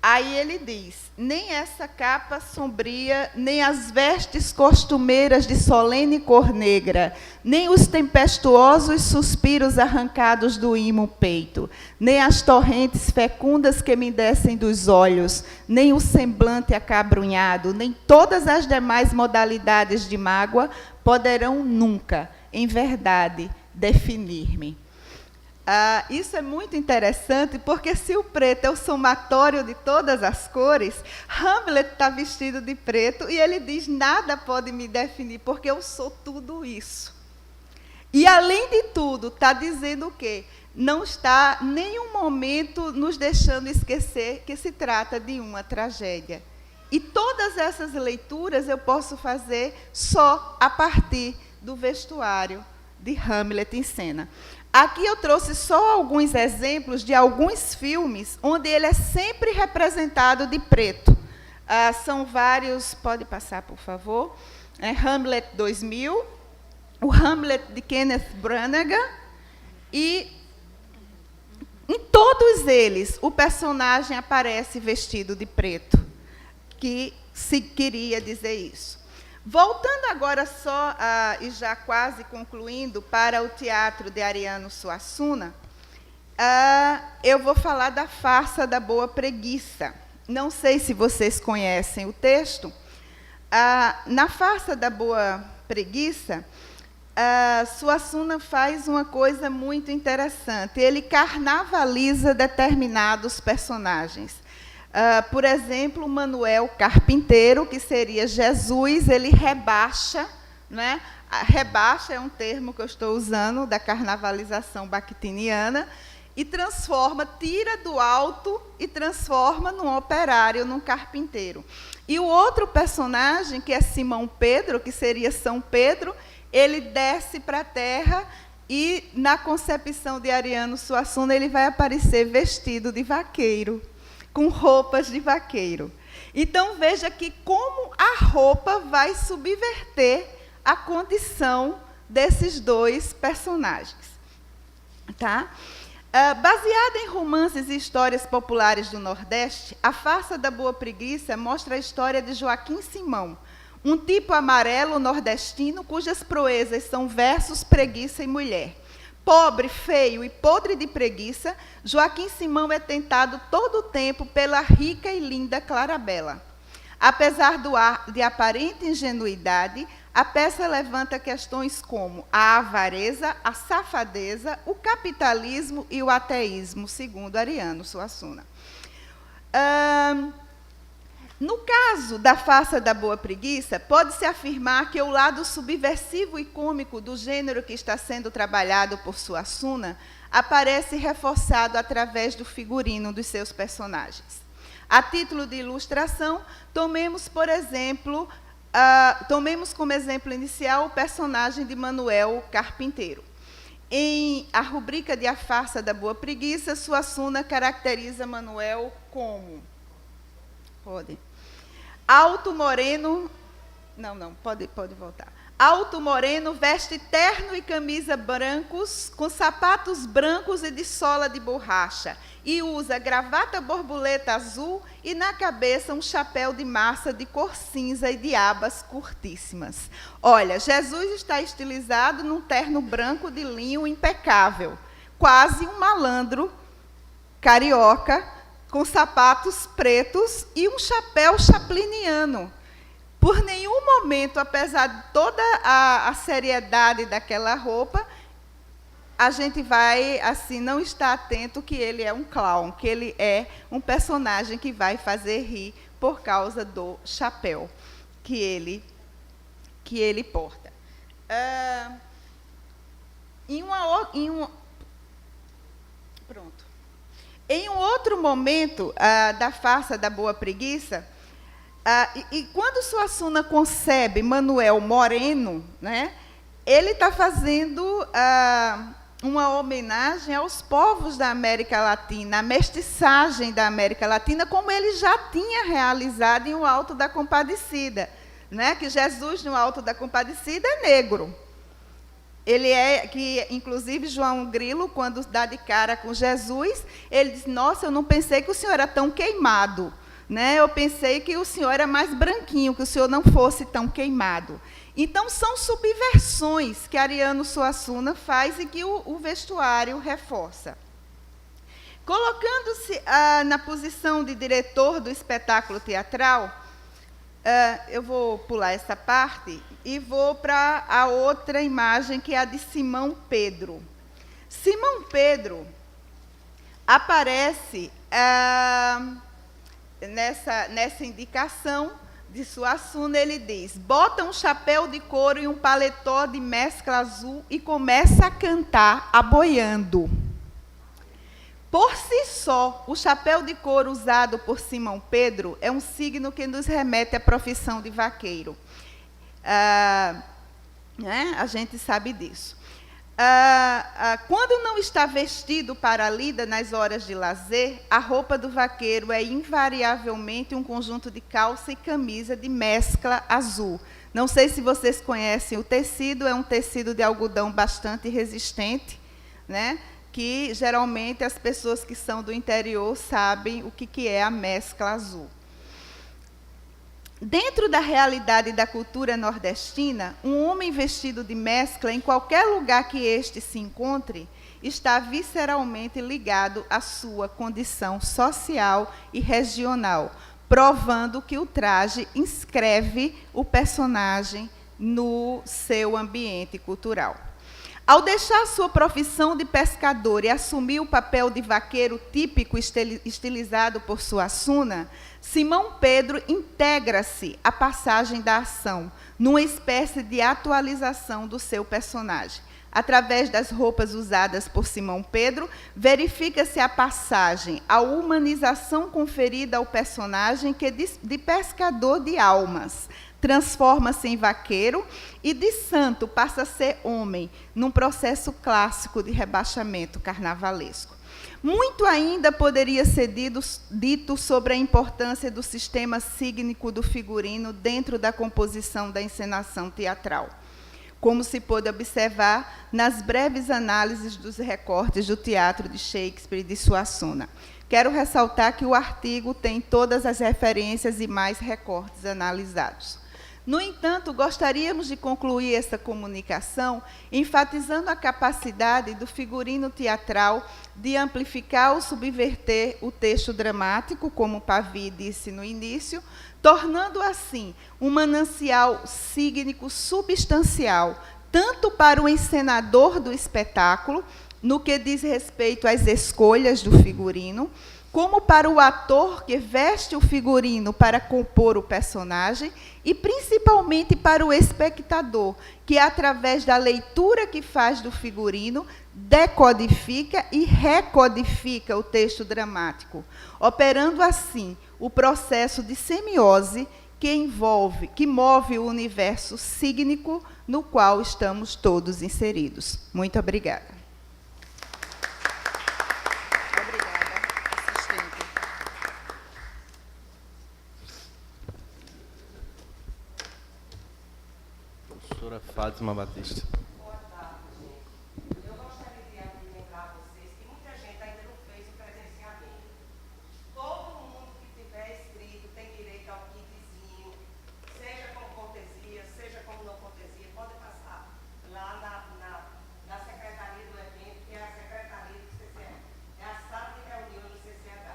Aí ele diz: nem essa capa sombria, nem as vestes costumeiras de solene cor negra, nem os tempestuosos suspiros arrancados do imo peito, nem as torrentes fecundas que me descem dos olhos, nem o semblante acabrunhado, nem todas as demais modalidades de mágoa poderão nunca, em verdade, definir-me. Isso é muito interessante, porque se o preto é o somatório de todas as cores, Hamlet está vestido de preto e ele diz: nada pode me definir, porque eu sou tudo isso. E, além de tudo, está dizendo o quê? Não está, em nenhum momento, nos deixando esquecer que se trata de uma tragédia. E todas essas leituras eu posso fazer só a partir do vestuário de Hamlet em cena. Aqui eu trouxe só alguns exemplos de alguns filmes onde ele é sempre representado de preto. São vários, pode passar, por favor. Hamlet 2000, o Hamlet de Kenneth Branagh, e em todos eles o personagem aparece vestido de preto, que se queria dizer isso. Voltando agora só, e já quase concluindo, para o teatro de Ariano Suassuna, eu vou falar da Farsa da Boa Preguiça. Não sei se vocês conhecem o texto. Na Farsa da Boa Preguiça, Suassuna faz uma coisa muito interessante. Ele carnavaliza determinados personagens. Por exemplo, Manuel Carpinteiro, que seria Jesus, ele rebaixa, né? Rebaixa é um termo que eu estou usando da carnavalização bactiniana, e transforma, tira do alto e transforma num operário, num carpinteiro. E o outro personagem, que é Simão Pedro, que seria São Pedro, ele desce para a terra e, na concepção de Ariano Suassuna, ele vai aparecer vestido de vaqueiro, com roupas de vaqueiro. Então, veja que como a roupa vai subverter a condição desses dois personagens. Tá? Baseada em romances e histórias populares do Nordeste, a Farsa da Boa Preguiça mostra a história de Joaquim Simão, Um tipo amarelo nordestino, cujas proezas são versos, preguiça e mulher. Pobre, feio e podre de preguiça, Joaquim Simão é tentado todo o tempo pela rica e linda Clarabela. Apesar de aparente ingenuidade, a peça levanta questões como a avareza, a safadeza, o capitalismo e o ateísmo, segundo Ariano Suassuna. No caso da Farsa da Boa Preguiça, pode-se afirmar que o lado subversivo e cômico do gênero que está sendo trabalhado por Suassuna aparece reforçado através do figurino dos seus personagens. A título de ilustração, tomemos como exemplo inicial o personagem de Manuel Carpinteiro. Em A Rubrica de A Farsa da Boa Preguiça, Suassuna caracteriza Manuel como... Alto moreno... Pode voltar. Alto moreno, veste terno e camisa brancos, com sapatos brancos e de sola de borracha, e usa gravata borboleta azul e na cabeça um chapéu de massa de cor cinza e de abas curtíssimas. Olha, Jesus está estilizado num terno branco de linho impecável, quase um malandro carioca, com sapatos pretos e um chapéu chapliniano. Por nenhum momento, apesar de toda a seriedade daquela roupa, a gente vai, assim, não estar atento que ele é um clown, que ele é um personagem que vai fazer rir por causa do chapéu que ele porta. Em um outro momento da Farsa da Boa Preguiça, e quando Suassuna concebe Manuel moreno, né, ele está fazendo uma homenagem aos povos da América Latina, a mestiçagem da América Latina, como ele já tinha realizado em O Alto da Compadecida, né, que Jesus, no Alto da Compadecida, é negro. Ele que, inclusive, João Grilo, quando dá de cara com Jesus, ele diz, nossa, eu não pensei que o senhor era tão queimado. Né? Eu pensei que o senhor era mais branquinho, que o senhor não fosse tão queimado. Então, são subversões que Ariano Suassuna faz e que o vestuário reforça. Colocando-se na posição de diretor do espetáculo teatral, eu vou pular essa parte e vou para a outra imagem, que é a de Simão Pedro. Simão Pedro aparece... Nessa indicação de Suassuna, ele diz, bota um chapéu de couro e um paletó de mescla azul e começa a cantar aboiando. Por si só, o chapéu de couro usado por Simão Pedro é um signo que nos remete à profissão de vaqueiro. Né? A gente sabe disso. Quando não está vestido para a lida nas horas de lazer, a roupa do vaqueiro é invariavelmente um conjunto de calça e camisa de mescla azul. Não sei se vocês conhecem o tecido, é um tecido de algodão bastante resistente, né? Que geralmente as pessoas que são do interior sabem o que é a mescla azul. Dentro da realidade da cultura nordestina, um homem vestido de mescla, em qualquer lugar que este se encontre, está visceralmente ligado à sua condição social e regional, provando que o traje inscreve o personagem no seu ambiente cultural. Ao deixar sua profissão de pescador e assumir o papel de vaqueiro típico estilizado por Suassuna, Simão Pedro integra-se à passagem da ação, numa espécie de atualização do seu personagem. Através das roupas usadas por Simão Pedro, verifica-se a passagem, a humanização conferida ao personagem, que de pescador de almas transforma-se em vaqueiro e de santo passa a ser homem, num processo clássico de rebaixamento carnavalesco. Muito ainda poderia ser dito sobre a importância do sistema sígnico do figurino dentro da composição da encenação teatral, como se pôde observar nas breves análises dos recortes do teatro de Shakespeare e de Suassuna. Quero ressaltar que o artigo tem todas as referências e mais recortes analisados. No entanto, gostaríamos de concluir essa comunicação enfatizando a capacidade do figurino teatral de amplificar ou subverter o texto dramático, como Pavy disse no início, tornando assim um manancial sígnico substancial, tanto para o encenador do espetáculo, no que diz respeito às escolhas do figurino, como para o ator que veste o figurino para compor o personagem e, principalmente, para o espectador, que, através da leitura que faz do figurino, decodifica e recodifica o texto dramático, operando, assim, o processo de semiose que move o universo sígnico no qual estamos todos inseridos. Muito obrigada. Professora Fátima Batista. Boa tarde, gente. Eu gostaria de lembrar vocês que muita gente ainda não fez o presenciamento. Todo mundo que tiver inscrito tem direito ao kitzinho, seja como cortesia, seja como não cortesia, pode passar lá na secretaria do evento, que é a secretaria do CCH. É a sala de reunião do CCH.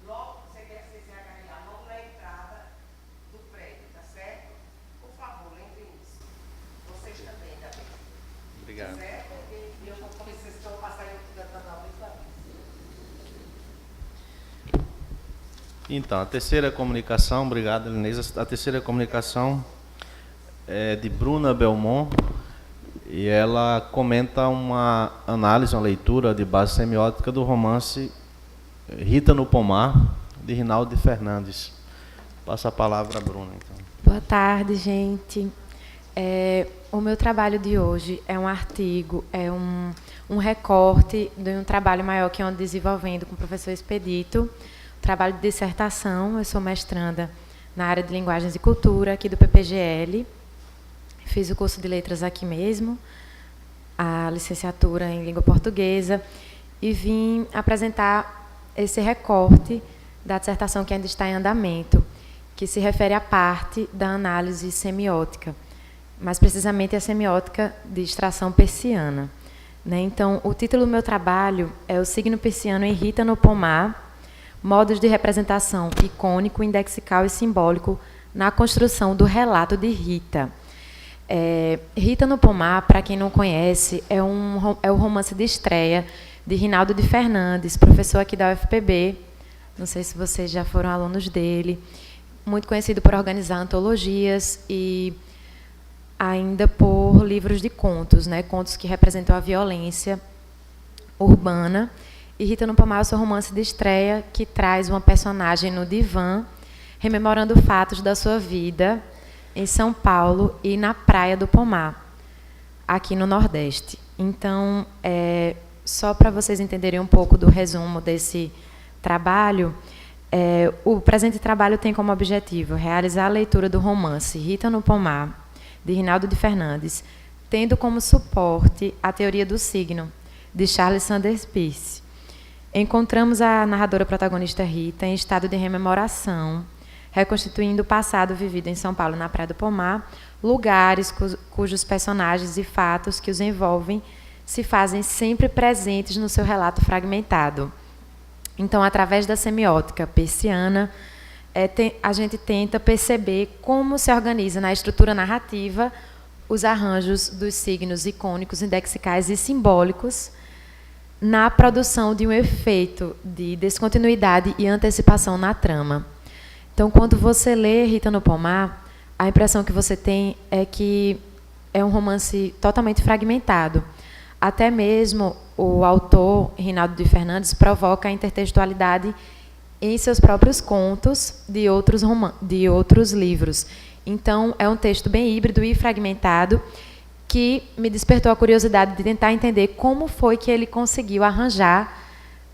Logo, você quer CCH, logo na entrada do prédio, tá certo? Por favor, lembre isso. Vocês também, tá bem? Obrigado. Certo? E eu, como vocês estão passando da canal, Então, a terceira comunicação, obrigado, Elineza. A terceira comunicação é de Bruna Belmont, e ela comenta uma análise, uma leitura de base semiótica do romance Rita no Pomar, de Rinaldo Fernandes. Passa a palavra a Bruna, então. Boa tarde, gente. O meu trabalho de hoje é um artigo, é um recorte de um trabalho maior que eu ando desenvolvendo com o professor Expedito, trabalho de dissertação. Eu sou mestranda na área de Linguagens e Cultura, aqui do PPGL. Fiz o curso de Letras aqui mesmo, a licenciatura em Língua Portuguesa, e vim apresentar esse recorte da dissertação que ainda está em andamento, que se refere à parte da análise semiótica, mais precisamente a semiótica de extração persiana. Então, o título do meu trabalho é O Signo Persiano em Rita no Pomar, modos de representação icônico, indexical e simbólico na construção do relato de Rita. Rita no Pomar, para quem não conhece, é o romance de estreia de Rinaldo de Fernandes, professor aqui da UFPB, não sei se vocês já foram alunos dele, muito conhecido por organizar antologias e ainda por livros de contos, contos que representam a violência urbana. E Rita no Pomar é o seu romance de estreia, que traz uma personagem no divã, rememorando fatos da sua vida em São Paulo e na Praia do Pomar, aqui no Nordeste. Então, só para vocês entenderem um pouco do resumo desse trabalho, o presente trabalho tem como objetivo realizar a leitura do romance Rita no Pomar, de Rinaldo de Fernandes, tendo como suporte a teoria do signo, de Charles Sanders Peirce. Encontramos a narradora protagonista Rita em estado de rememoração, reconstituindo o passado vivido em São Paulo, na Praia do Pomar, lugares cujos personagens e fatos que os envolvem se fazem sempre presentes no seu relato fragmentado. Então, através da semiótica persiana, a gente tenta perceber como se organiza na estrutura narrativa os arranjos dos signos icônicos, indexicais e simbólicos na produção de um efeito de descontinuidade e antecipação na trama. Então, quando você lê Rita no Pomar, a impressão que você tem é que é um romance totalmente fragmentado. Até mesmo o autor, Rinaldo de Fernandes, provoca a intertextualidade em seus próprios contos de outros livros. Então, é um texto bem híbrido e fragmentado, que me despertou a curiosidade de tentar entender como foi que ele conseguiu arranjar,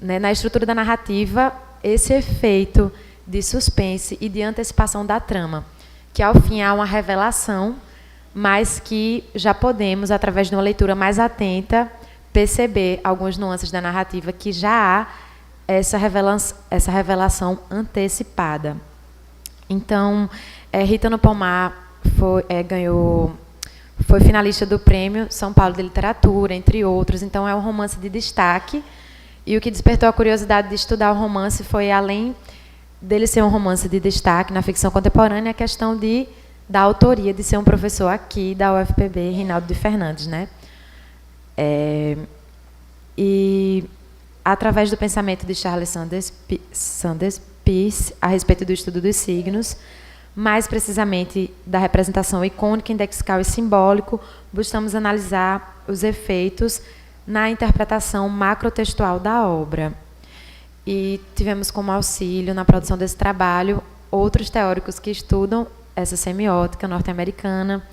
na estrutura da narrativa, esse efeito de suspense e de antecipação da trama, que, ao fim, há uma revelação, mas que já podemos, através de uma leitura mais atenta, perceber algumas nuances da narrativa que já há essa revelação antecipada. Então, Rita no Pomar foi finalista do Prêmio São Paulo de Literatura, entre outros. Então, é um romance de destaque. E o que despertou a curiosidade de estudar o romance foi, além dele ser um romance de destaque na ficção contemporânea, a questão da autoria, de ser um professor aqui da UFPB, Reinaldo de Fernandes, né? E, através do pensamento de Charles Sanders Peirce a respeito do estudo dos signos, mais precisamente da representação icônica, indexical e simbólico, buscamos analisar os efeitos na interpretação macrotextual da obra. E tivemos como auxílio, na produção desse trabalho, outros teóricos que estudam essa semiótica norte-americana,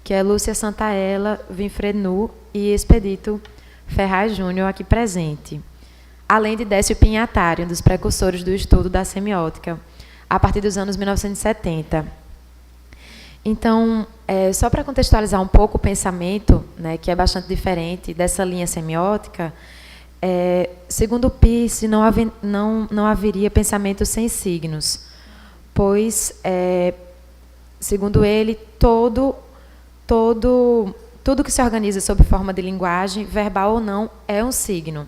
que é Lúcia Santaella, Winfred Nu e Expedito Ferraz Júnior, aqui presente. Além de Décio Pinhatari, um dos precursores do estudo da semiótica, a partir dos anos 1970. Então, só para contextualizar um pouco o pensamento, né, que é bastante diferente dessa linha semiótica, segundo Peirce, não haveria pensamento sem signos, pois, segundo ele, tudo que se organiza sob forma de linguagem, verbal ou não, é um signo.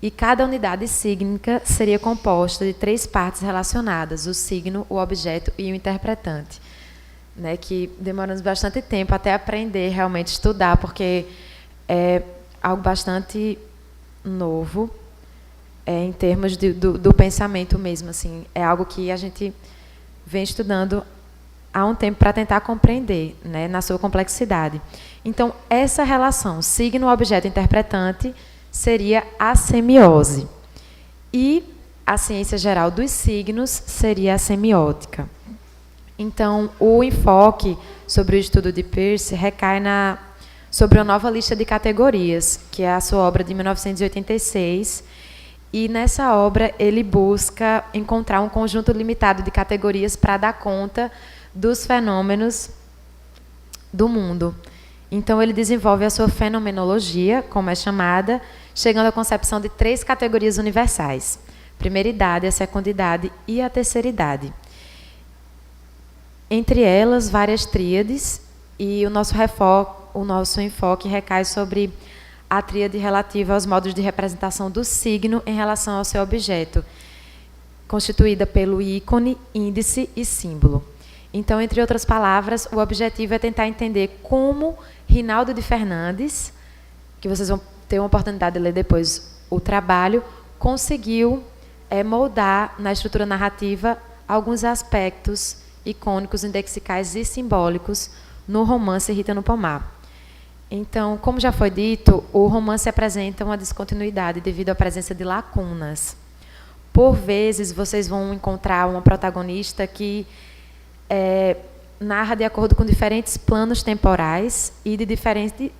E cada unidade sígnica seria composta de 3 partes relacionadas: o signo, o objeto e o interpretante. Né, que demoramos bastante tempo até aprender, realmente estudar, porque é algo bastante novo, em termos do pensamento mesmo. Assim, é algo que a gente vem estudando há um tempo para tentar compreender, né, na sua complexidade. Então, essa relação signo, objeto, interpretante seria a semiose. E a ciência geral dos signos seria a semiótica. Então, o enfoque sobre o estudo de Peirce recai sobre a nova lista de categorias, que é a sua obra de 1986. E, nessa obra, ele busca encontrar um conjunto limitado de categorias para dar conta dos fenômenos do mundo. Então, ele desenvolve a sua fenomenologia, como é chamada, chegando à concepção de 3 categorias universais: primeira idade, a segunda idade e a terceira idade. Entre elas, várias tríades, e o nosso enfoque recai sobre a tríade relativa aos modos de representação do signo em relação ao seu objeto, constituída pelo ícone, índice e símbolo. Então, entre outras palavras, o objetivo é tentar entender como Reinaldo de Fernandes, que vocês vão ter uma oportunidade de ler depois o trabalho, conseguiu moldar na estrutura narrativa alguns aspectos icônicos, indexicais e simbólicos no romance Rita no Pomar. Então, como já foi dito, o romance apresenta uma descontinuidade devido à presença de lacunas. Por vezes, vocês vão encontrar uma protagonista que narra de acordo com diferentes planos temporais e de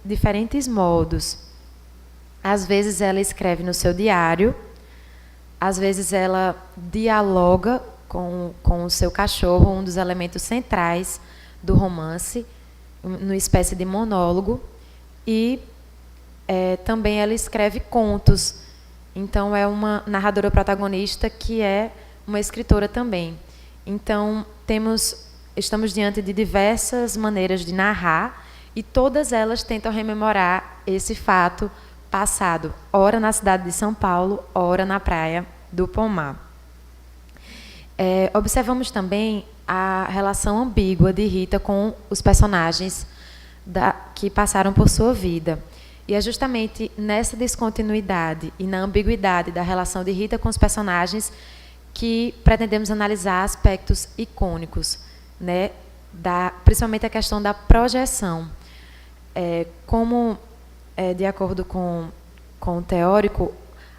diferentes modos. Às vezes, ela escreve no seu diário, às vezes, ela dialoga com o seu cachorro, um dos elementos centrais do romance, numa espécie de monólogo, e também ela escreve contos. Então, é uma narradora protagonista que é uma escritora também. Então, estamos diante de diversas maneiras de narrar, e todas elas tentam rememorar esse fato passado, ora na cidade de São Paulo, ora na praia do Pomar. Observamos também a relação ambígua de Rita com os personagens que passaram por sua vida. E é justamente nessa descontinuidade e na ambiguidade da relação de Rita com os personagens que pretendemos analisar aspectos icônicos, né, principalmente a questão da projeção. De acordo com o teórico,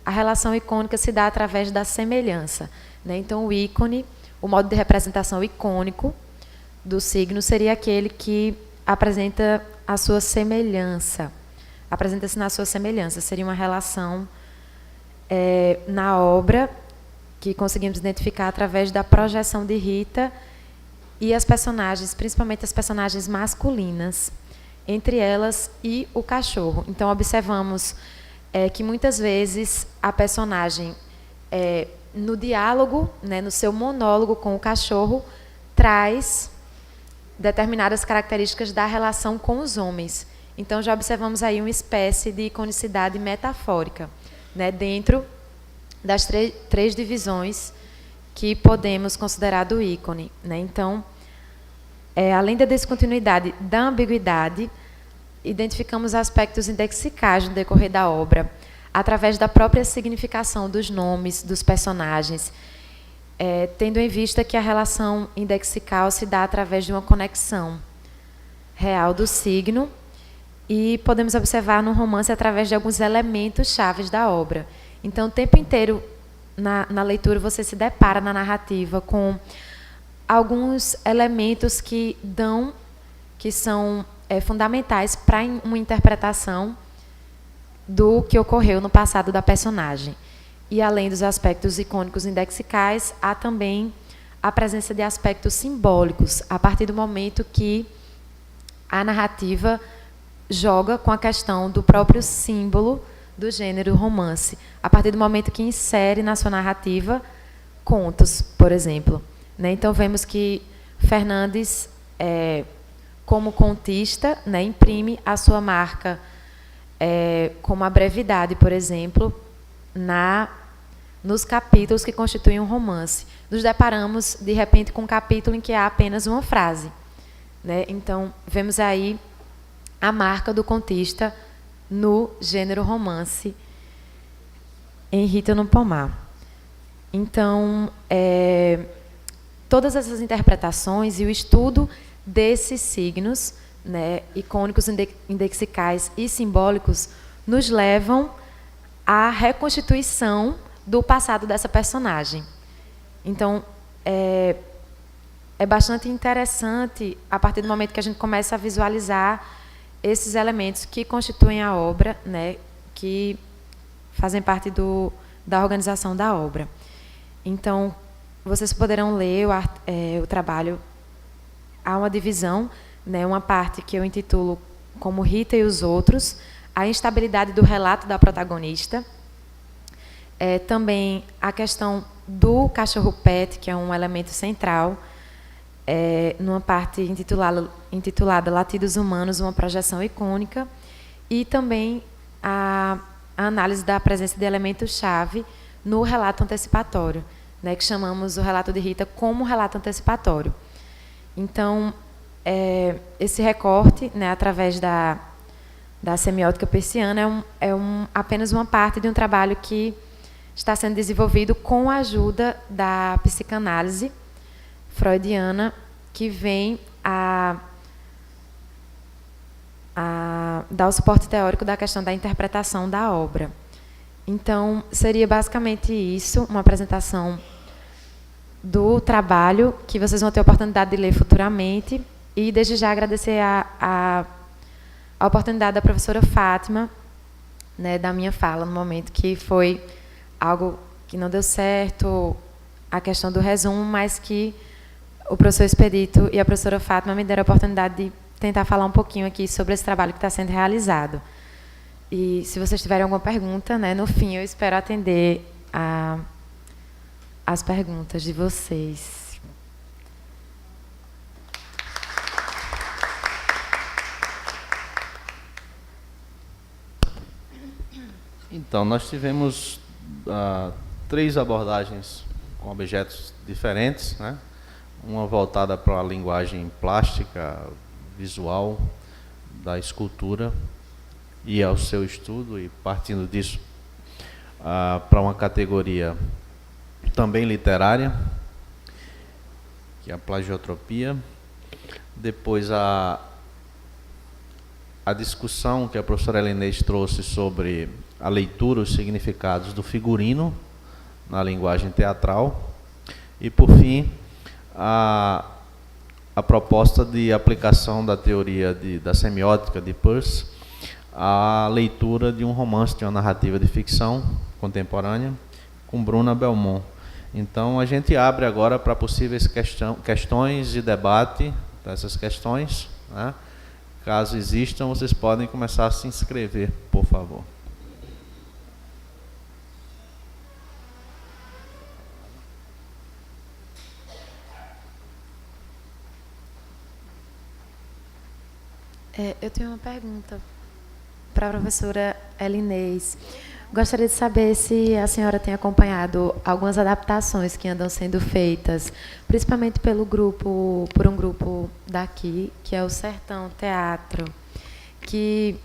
a relação icônica se dá através da semelhança. Né? Então, o ícone, o modo de representação icônico do signo seria aquele que apresenta a sua semelhança. Apresenta-se na sua semelhança. Seria uma relação na obra que conseguimos identificar através da projeção de Rita e as personagens, principalmente as personagens masculinas, entre elas e o cachorro. Então, observamos que muitas vezes a personagem, no diálogo, né, no seu monólogo com o cachorro, traz determinadas características da relação com os homens. Então, já observamos aí uma espécie de iconicidade metafórica, né, dentro das três divisões que podemos considerar do ícone, né? Então, além da descontinuidade, da ambiguidade, identificamos aspectos indexicais no decorrer da obra, através da própria significação dos nomes dos personagens, tendo em vista que a relação indexical se dá através de uma conexão real do signo, e podemos observar no romance através de alguns elementos chaves da obra. Então, o tempo inteiro, na leitura, você se depara na narrativa com alguns elementos que são fundamentais para uma interpretação do que ocorreu no passado da personagem. E, além dos aspectos icônicos indexicais, há também a presença de aspectos simbólicos, a partir do momento que a narrativa joga com a questão do próprio símbolo do gênero romance, a partir do momento que insere na sua narrativa contos, por exemplo, né? Então, vemos que Fernandes, como contista, né, imprime a sua marca, como a brevidade, por exemplo, nos capítulos que constituem um romance. Nos deparamos, de repente, com um capítulo em que há apenas uma frase, né? Então, vemos aí a marca do contista no gênero romance em Rita no Pomar. Então, todas essas interpretações e o estudo desses signos, né, icônicos, indexicais e simbólicos, nos levam à reconstituição do passado dessa personagem. Então, é bastante interessante, a partir do momento que a gente começa a visualizar esses elementos que constituem a obra, né, que fazem parte da organização da obra. Então, vocês poderão ler o trabalho. Há uma divisão, né, uma parte que eu intitulo como Rita e os Outros, a instabilidade do relato da protagonista. Também a questão do cachorro pet, que é um elemento central, numa parte intitulada Latidos Humanos, uma projeção icônica, e também a análise da presença de elementos-chave no relato antecipatório, né, que chamamos o relato de Rita como relato antecipatório. Então, esse recorte, né, através da semiótica persiana, apenas uma parte de um trabalho que está sendo desenvolvido com a ajuda da psicanálise freudiana, que vem a dar o suporte teórico da questão da interpretação da obra. Então, seria basicamente isso, uma apresentação do trabalho, que vocês vão ter a oportunidade de ler futuramente, e desde já agradecer a oportunidade da professora Fátima, né, da minha fala no momento, que foi algo que não deu certo, a questão do resumo, mas que o professor Expedito e a professora Fátima me deram a oportunidade de tentar falar um pouquinho aqui sobre esse trabalho que está sendo realizado. E, se vocês tiverem alguma pergunta, né, no fim, eu espero atender as perguntas de vocês. Então, nós tivemos 3 abordagens com objetos diferentes, né? Uma voltada para a linguagem plástica, visual, da escultura, e ao seu estudo, e partindo disso, para uma categoria também literária, que é a plagiotropia. Depois, a discussão que a professora Helenês trouxe sobre a leitura, os significados do figurino na linguagem teatral. E, por fim, a proposta de aplicação da teoria da semiótica de Peirce à leitura de um romance, de uma narrativa de ficção contemporânea, com Bruna Belmont. Então, a gente abre agora para possíveis questões de debate dessas questões, né? Caso existam, vocês podem começar a se inscrever, por favor. Eu tenho uma pergunta para a professora Elinês. Gostaria de saber se a senhora tem acompanhado algumas adaptações que andam sendo feitas, principalmente por um grupo daqui, que é o Sertão Teatro, que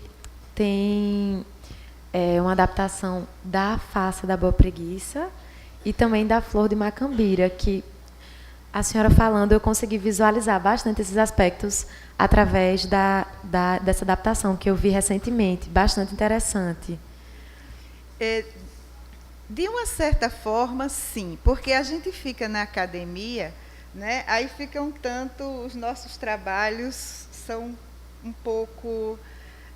tem uma adaptação da Faça da Boa Preguiça e também da Flor de Macambira, que a senhora falando, eu consegui visualizar bastante esses aspectos através dessa adaptação que eu vi recentemente, bastante interessante. De uma certa forma, sim, porque a gente fica na academia, né, aí fica um tanto, os nossos trabalhos são um pouco,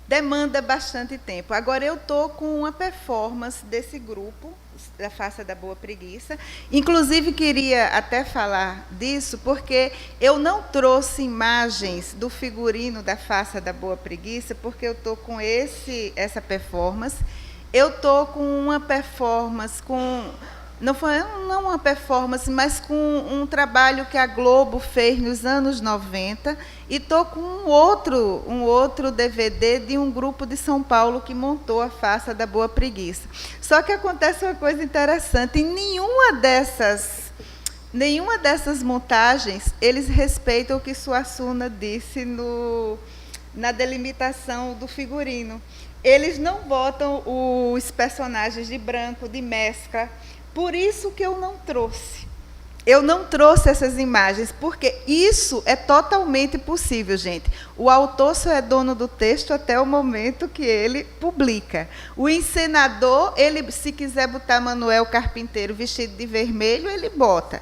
demanda bastante tempo. Agora, eu estou com uma performance desse grupo, da Faça da Boa Preguiça. Inclusive, queria até falar disso, porque eu não trouxe imagens do figurino da Faça da Boa Preguiça, porque eu estou com essa performance. Eu estou com uma performance, não uma performance, mas com um trabalho que a Globo fez nos anos 90, e estou com um outro DVD de um grupo de São Paulo que montou a Faça da Boa Preguiça. Só que acontece uma coisa interessante, em nenhuma dessas montagens eles respeitam o que Suassuna disse na delimitação do figurino. Eles não botam os personagens de branco, de mescla. Por isso que eu não trouxe. Eu não trouxe essas imagens, porque isso é totalmente possível, gente. O autor só é dono do texto até o momento que ele publica. O encenador, ele, se quiser botar Manuel Carpinteiro vestido de vermelho, ele bota.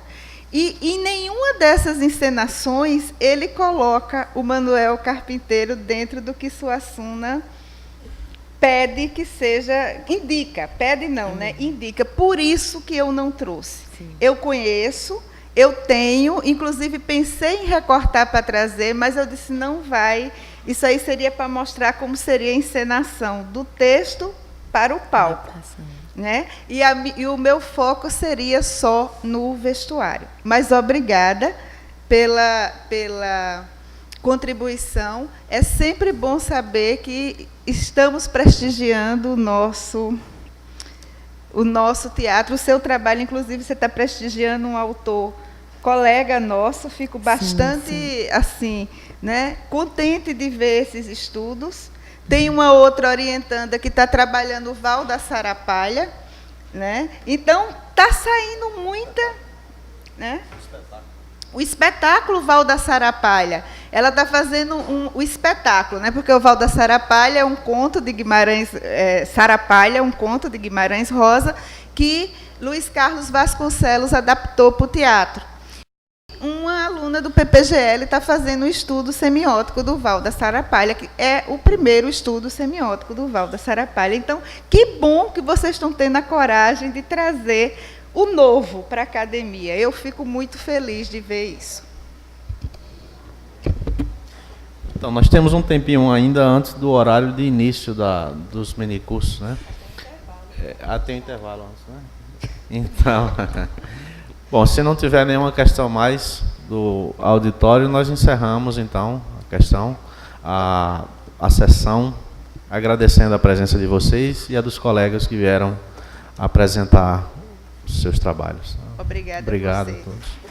E em nenhuma dessas encenações ele coloca o Manuel Carpinteiro dentro do que Suassuna pede que seja, indica, pede não, né? Indica. Por isso que eu não trouxe. Sim. Eu conheço, eu tenho, inclusive pensei em recortar para trazer, mas eu disse, não vai. Isso aí seria para mostrar como seria a encenação do texto para o palco. Né? E o meu foco seria só no vestuário. Mas obrigada pela contribuição. É sempre bom saber que estamos prestigiando o nosso teatro. O seu trabalho, inclusive, você está prestigiando um autor colega nosso. Fico bastante assim, né, contente de ver esses estudos. Tem uma outra orientanda que está trabalhando o Val da Sarapalha, né? Então, está saindo muita... Né? O espetáculo Val da Sarapalha. Ela está fazendo o espetáculo, né? Porque o Val da Sarapalha é um conto de Guimarães... Sarapalha é um conto de Guimarães Rosa que Luiz Carlos Vasconcelos adaptou para o teatro. Uma aluna do PPGL está fazendo o estudo semiótico do Val da Sarapalha, que é o primeiro estudo semiótico do Val da Sarapalha. Então, que bom que vocês estão tendo a coragem de trazer o novo para a academia. Eu fico muito feliz de ver isso. Então, nós temos um tempinho ainda antes do horário de início dos minicursos, né? Tem intervalo antes, né? Então... Bom, se não tiver nenhuma questão mais do auditório, nós encerramos, então, a sessão, agradecendo a presença de vocês e a dos colegas que vieram apresentar os seus trabalhos. Obrigada a você. todos.